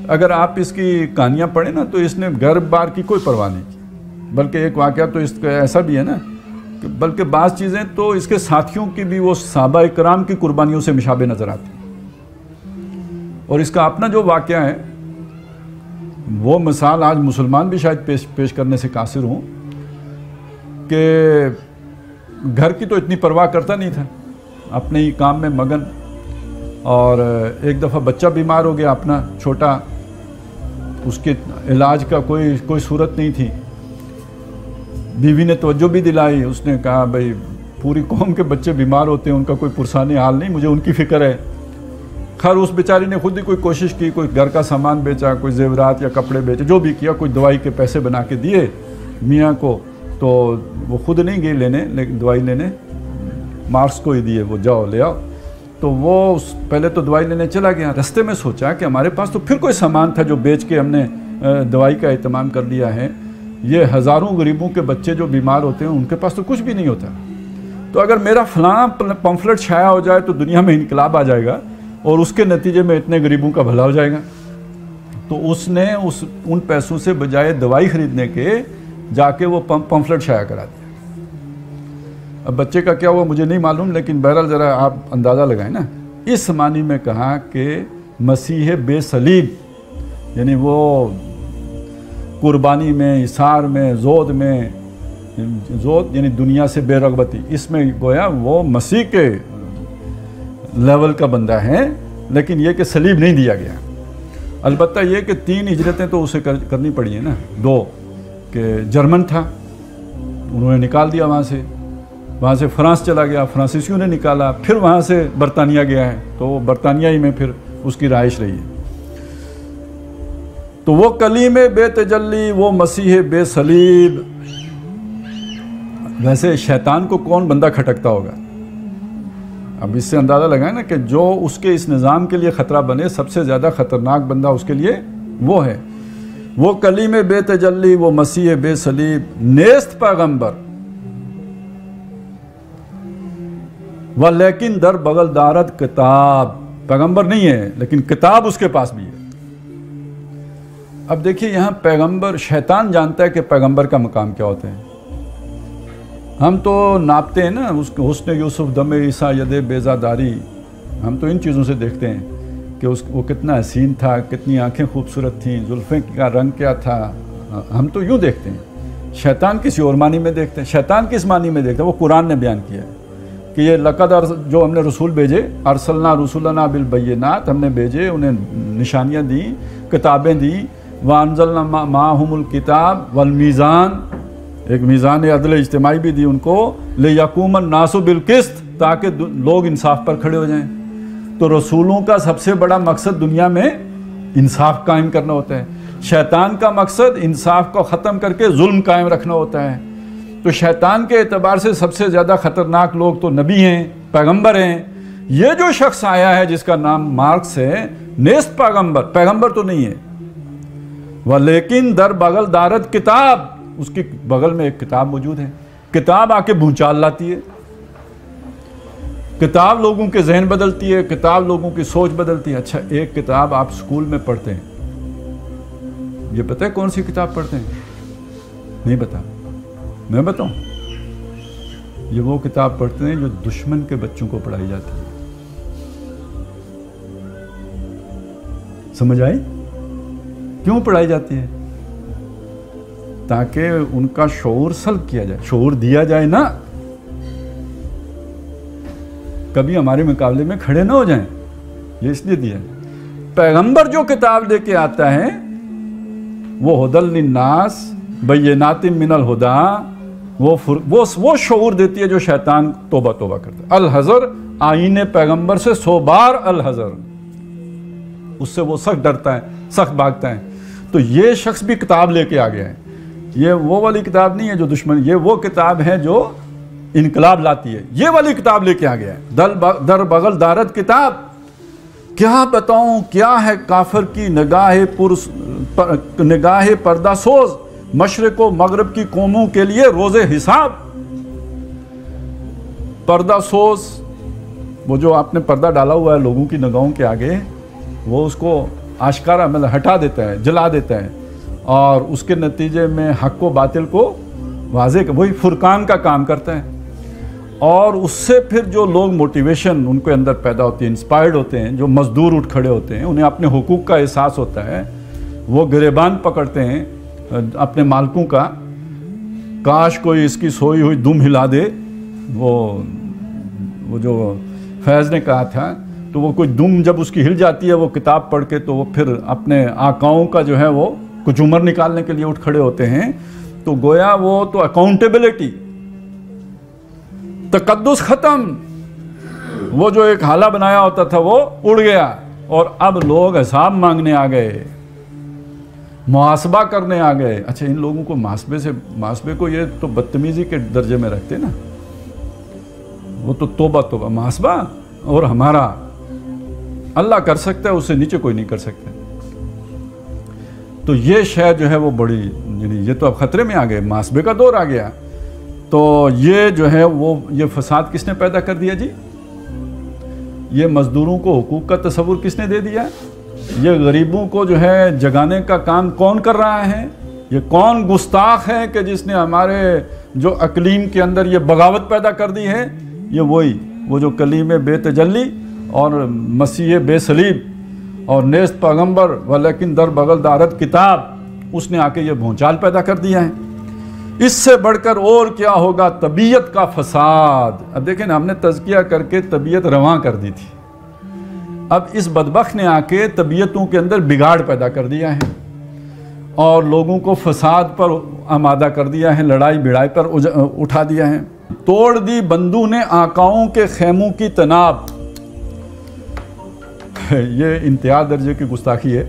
اگر آپ اس کی کہانیاں پڑھیں نا تو اس نے گھر بار کی کوئی پرواہ نہیں کی. بلکہ ایک واقعہ تو اس کا ایسا بھی ہے نا کہ بلکہ بعض چیزیں تو اس کے ساتھیوں کی بھی وہ صحابہ اکرام کی قربانیوں سے مشابہ نظر آتی ہیں. اور اس کا اپنا جو واقعہ ہے وہ مثال آج مسلمان بھی شاید پیش کرنے سے قاصر ہوں کہ گھر کی تو اتنی پرواہ کرتا نہیں تھا، اپنے ہی کام میں مگن. اور ایک دفعہ بچہ بیمار ہو گیا اپنا چھوٹا، اس کے علاج کا کوئی صورت نہیں تھی. بیوی نے توجہ بھی دلائی، اس نے کہا بھائی پوری قوم کے بچے بیمار ہوتے ہیں، ان کا کوئی پرسانی حال نہیں، مجھے ان کی فکر ہے. خیر اس بیچاری نے خود ہی کوئی کوشش کی، کوئی گھر کا سامان بیچا، کوئی زیورات یا کپڑے بیچے، جو بھی کیا، کوئی دوائی کے پیسے بنا کے دیے میاں کو. تو وہ خود نہیں گئی لینے، لیکن دوائی لینے مارکس کو ہی دیے، وہ جاؤ لے آؤ. تو وہ پہلے تو دوائی لینے چلا گیا. رستے میں سوچا کہ ہمارے پاس تو پھر کوئی سامان تھا جو بیچ کے ہم نے دوائی کا اہتمام کر لیا ہے. یہ ہزاروں غریبوں کے بچے جو بیمار ہوتے ہیں ان کے پاس تو کچھ بھی نہیں ہوتا. تو اگر میرا فلاں پمفلٹ شائع ہو جائے تو دنیا میں انقلاب آ جائے گا اور اس کے نتیجے میں اتنے غریبوں کا بھلا ہو جائے گا. تو اس نے ان پیسوں سے بجائے دوائی خریدنے کے جا کے وہ پمفلٹ شائع کرا دیا. اب بچے کا کیا ہوا مجھے نہیں معلوم، لیکن بہرحال ذرا آپ اندازہ لگائیں نا. اس معنی میں کہا کہ مسیح بے صلیب یعنی وہ قربانی میں، اثار میں، زہد میں، زہد یعنی دنیا سے بے رغبتی، اس میں گویا وہ مسیح کے لیول کا بندہ ہے، لیکن یہ کہ صلیب نہیں دیا گیا. البتہ یہ کہ 3 ہجرتیں تو اسے کرنی پڑی ہیں نا. 2 کہ جرمن تھا، انہوں نے نکال دیا وہاں سے فرانس چلا گیا، فرانسیسیوں نے نکالا، پھر وہاں سے برطانیہ گیا ہے، تو وہ برطانیہ ہی میں پھر اس کی رہائش رہی ہے. تو وہ کلیم بے تجلی، وہ مسیح بے صلیب. ویسے شیطان کو کون بندہ کھٹکتا ہوگا؟ اب اس سے اندازہ لگائیں نا کہ جو اس کے اس نظام کے لیے خطرہ بنے، سب سے زیادہ خطرناک بندہ اس کے لیے وہ ہے. وہ کلیم بے تجلی، وہ مسیح بے صلیب، نیست پیغمبر و لیکن در بغل دارد کتاب. پیغمبر نہیں ہے لیکن کتاب اس کے پاس بھی ہے. اب دیکھیے یہاں پیغمبر، شیطان جانتا ہے کہ پیغمبر کا مقام کیا ہوتا ہے. ہم تو ناپتے ہیں نا اس کے حسن یوسف دم عیسیٰ ید بیزاداری، ہم تو ان چیزوں سے دیکھتے ہیں کہ وہ کتنا حسین تھا، کتنی آنکھیں خوبصورت تھیں، زلفیں کا رنگ کیا تھا. ہم تو یوں دیکھتے ہیں. شیطان کسی اور معنی میں دیکھتے ہیں. شیطان کس معنی میں دیکھتا ہے؟ وہ قرآن نے بیان کیا ہے کہ یہ لقد جو ہم نے رسول بھیجے، ارسلنا رسولنا بالبینات، ہم نے بھیجے، انہیں نشانیاں دیں، کتابیں دیں. وانزلنا معہم الکتاب والمیزان، ایک میزان عدل اجتماعی بھی دی ان کو، لیقوم الناس بالقسط، تاکہ لوگ انصاف پر کھڑے ہو جائیں. تو رسولوں کا سب سے بڑا مقصد دنیا میں انصاف قائم کرنا ہوتا ہے. شیطان کا مقصد انصاف کو ختم کر کے ظلم قائم رکھنا ہوتا ہے. تو شیطان کے اعتبار سے سب سے زیادہ خطرناک لوگ تو نبی ہیں، پیغمبر ہیں. یہ جو شخص آیا ہے جس کا نام مارکس ہے، نیست پیغمبر تو نہیں ہے. ولیکن در بغل دارد کتاب، اس کے بغل میں ایک کتاب موجود ہے. کتاب آ کے بھونچال لاتی ہے، کتاب لوگوں کے ذہن بدلتی ہے، کتاب لوگوں کی سوچ بدلتی ہے. اچھا ایک کتاب آپ سکول میں پڑھتے ہیں، یہ پتہ ہے کون سی کتاب پڑھتے ہیں؟ نہیں پتا. میں بتاؤں، یہ وہ کتاب پڑھتے ہیں جو دشمن کے بچوں کو پڑھائی جاتی ہے. سمجھ آئی؟ کیوں پڑھائی جاتی ہے؟ تاکہ ان کا شعور سلب کیا جائے، شعور دیا جائے نا، کبھی ہمارے مقابلے میں کھڑے نہ ہو جائیں. یہ اس لیے دیا ہے. پیغمبر جو کتاب لے کے آتا ہے وہ ہدی للناس بینات من الہدی، وہ شعور دیتی ہے جو شیطان توبہ کرتا ہے. الحذر، آئین پیغمبر سے 100 بار الحذر، اس سے وہ سخت ڈرتا ہے، سخت بھاگتا ہے. تو یہ شخص بھی کتاب لے کے آ گیا ہے. یہ وہ والی کتاب نہیں ہے جو دشمن، یہ وہ کتاب ہے جو انقلاب لاتی ہے، یہ والی کتاب لے کے آ گیا ہے، در بغل دارت کتاب۔ کیا بتاؤں کیا ہے کافر کی نگاہ پردہ سوز، مشرق و مغرب کی قوموں کے لیے روز حساب۔ پردہ سوز، وہ جو آپ نے پردہ ڈالا ہوا ہے لوگوں کی نگاہوں کے آگے، وہ اس کو آشکارا مطلب ہٹا دیتا ہے، جلا دیتا ہے، اور اس کے نتیجے میں حق و باطل کو واضح، وہی فرقان کا کام کرتا ہے۔ اور اس سے پھر جو لوگ موٹیویشن ان کے اندر پیدا ہوتی ہے، انسپائرڈ ہوتے ہیں، جو مزدور اٹھ کھڑے ہوتے ہیں، انہیں اپنے حقوق کا احساس ہوتا ہے، وہ گریبان پکڑتے ہیں اپنے مالکوں کا، کاش کوئی اس کی سوئی ہوئی دم ہلا دے۔ وہ جو فیض نے کہا تھا، تو وہ کوئی دم جب اس کی ہل جاتی ہے وہ کتاب پڑھ کے، تو وہ پھر اپنے آقاؤں کا جو ہے وہ کچھ عمر نکالنے کے لیے اٹھ کھڑے ہوتے ہیں۔ تو گویا وہ تو اکاؤنٹیبلٹی، تقدس ختم، وہ جو ایک حالہ بنایا ہوتا تھا وہ اڑ گیا، اور اب لوگ حساب مانگنے آ گئے، محاسبہ کرنے آ گئے۔ اچھا، ان لوگوں کو محاسبے کو یہ تو بدتمیزی کے درجے میں رکھتے نا، وہ تو توبہ محاسبہ، اور ہمارا اللہ کر سکتا ہے، اس سے نیچے کوئی نہیں کر سکتا۔ تو یہ شے جو ہے وہ بڑی، یعنی یہ تو اب خطرے میں آ گئے، محاسبے کا دور آ گیا۔ تو یہ جو ہے وہ یہ فساد کس نے پیدا کر دیا جی؟ یہ مزدوروں کو حقوق کا تصور کس نے دے دیا؟ یہ غریبوں کو جو ہے جگانے کا کام کون کر رہا ہے؟ یہ کون گستاخ ہے کہ جس نے ہمارے جو اقلیم کے اندر یہ بغاوت پیدا کر دی ہے؟ یہ وہ جو کلیم بے تجلی اور مسیح بے صلیب اور نیست پیغمبر ولیکن در بغل دارت کتاب، اس نے آ کے یہ بھونچال پیدا کر دیا ہے۔ اس سے بڑھ کر اور کیا ہوگا؟ طبیعت کا فساد۔ اب دیکھیں نا، ہم نے تزکیہ کر کے طبیعت رواں کر دی تھی، اب اس بدبخت نے آ کے طبیعتوں کے اندر بگاڑ پیدا کر دیا ہے، اور لوگوں کو فساد پر آمادہ کر دیا ہے، لڑائی بھڑائی پر اٹھا دیا ہے۔ توڑ دی بندوں نے آقاؤں کے خیموں کی تناب۔ یہ انتہا درجے کی گستاخی ہے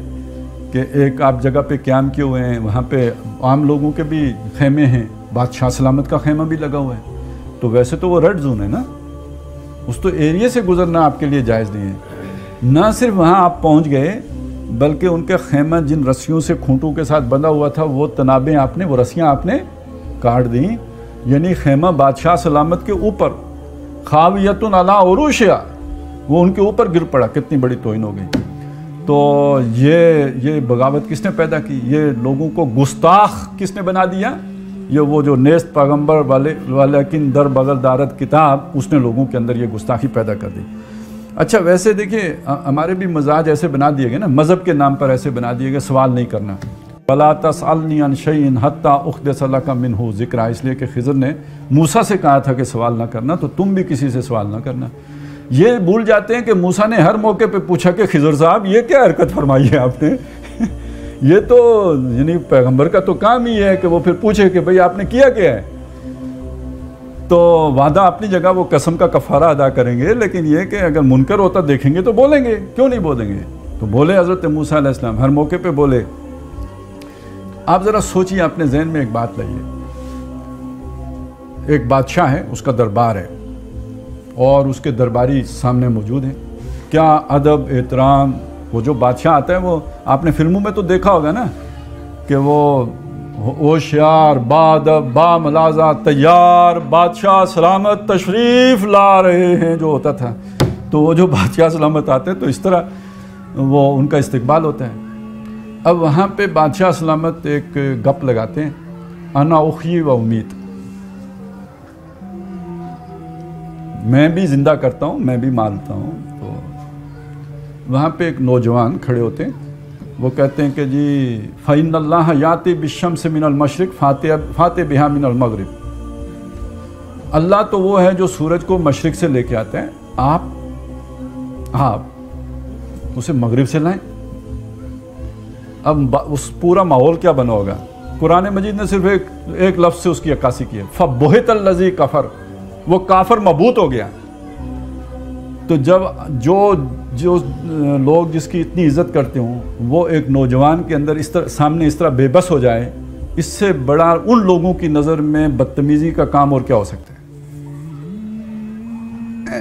کہ ایک آپ جگہ پہ قیام کیے ہوئے ہیں، وہاں پہ عام لوگوں کے بھی خیمے ہیں، بادشاہ سلامت کا خیمہ بھی لگا ہوا ہے، تو ویسے تو وہ ریڈ زون ہے نا، اس تو ایریے سے گزرنا آپ کے لیے جائز نہیں ہے۔ نہ صرف وہاں آپ پہنچ گئے، بلکہ ان کے خیمہ جن رسیوں سے کھونٹوں کے ساتھ بندھا ہوا تھا، وہ تنابیں آپ نے، وہ رسیاں آپ نے کاٹ دیں، یعنی خیمہ بادشاہ سلامت کے اوپر، خاویۃ علی عروشہا، وہ ان کے اوپر گر پڑا۔ کتنی بڑی توہین ہو گئی۔ تو یہ بغاوت کس نے پیدا کی؟ یہ لوگوں کو گستاخ کس نے بنا دیا؟ یہ وہ جو نیست پیغمبر ولیکن در بغل دارت کتاب، اس نے لوگوں کے اندر یہ گستاخی پیدا کر دی۔ اچھا، ویسے دیکھیں ہمارے بھی مزاج ایسے بنا دیے گئے نا، مذہب کے نام پر ایسے بنا دیے گئے، سوال نہیں کرنا۔ وَلَا تَسْأَلْنِي عَنْ شَيْءٍ حَتَّى أُحْدِثَ لَكَ مِنْهُ ذِكْرًا، اس لیے کہ خضر نے موسیٰ سے کہا تھا کہ سوال نہ کرنا، تو تم بھی کسی سے سوال نہ کرنا۔ یہ بھول جاتے ہیں کہ موسیٰ نے ہر موقع پہ پوچھا کہ خضر صاحب یہ کیا حرکت فرمائی ہے آپ نے؟ یہ تو یعنی پیغمبر کا تو کام ہی ہے کہ وہ پھر پوچھے کہ بھئی آپ نے کیا کیا ہے۔ تو وعدہ اپنی جگہ وہ قسم کا کفارہ ادا کریں گے، لیکن یہ کہ اگر منکر ہوتا دیکھیں گے تو بولیں گے، کیوں نہیں بولیں گے؟ تو بولے حضرت موسیٰ علیہ السلام، ہر موقع پہ بولے۔ آپ ذرا سوچئے، اپنے ذہن میں ایک بات لائیے، ایک بادشاہ ہے، اس کا دربار ہے، اور اس کے درباری سامنے موجود ہیں، کیا ادب احترام، وہ جو بادشاہ آتا ہے، وہ آپ نے فلموں میں تو دیکھا ہوگا نا کہ وہ ہوشیار، بادب، با ملازہ، تیار، بادشاہ سلامت تشریف لا رہے ہیں جو ہوتا تھا، تو وہ جو بادشاہ سلامت آتے ہیں تو اس طرح وہ ان کا استقبال ہوتا ہے۔ اب وہاں پہ بادشاہ سلامت ایک گپ لگاتے ہیں، انا احیی و امیت، میں بھی زندہ کرتا ہوں، میں بھی مارتا ہوں۔ تو وہاں پہ ایک نوجوان کھڑے ہوتے ہیں، وہ کہتے ہیں کہ جی فَإِنَّ اللَّهَ يَأْتِي بِالشَّمْسِ مِنَ الْمَشْرِقِ فَأْتِ بِهَا مِنَ الْمَغْرِبِ، اللہ تو وہ ہے جو سورج کو مشرق سے لے کے آتا ہے، آپ اسے مغرب سے لائیں۔ اب اس پورا ماحول کیا بنا ہوگا؟ قرآن مجید نے صرف ایک لفظ سے اس کی عکاسی کی ہے، فَبُہِتَ الَّذِي كَفَرَ، وہ کافر مبہوت ہو گیا۔ تو جب جو لوگ جس کی اتنی عزت کرتے ہوں، وہ ایک نوجوان کے اندر سامنے اس طرح بے بس ہو جائے، اس سے بڑا ان لوگوں کی نظر میں بدتمیزی کا کام اور کیا ہو سکتا ہے؟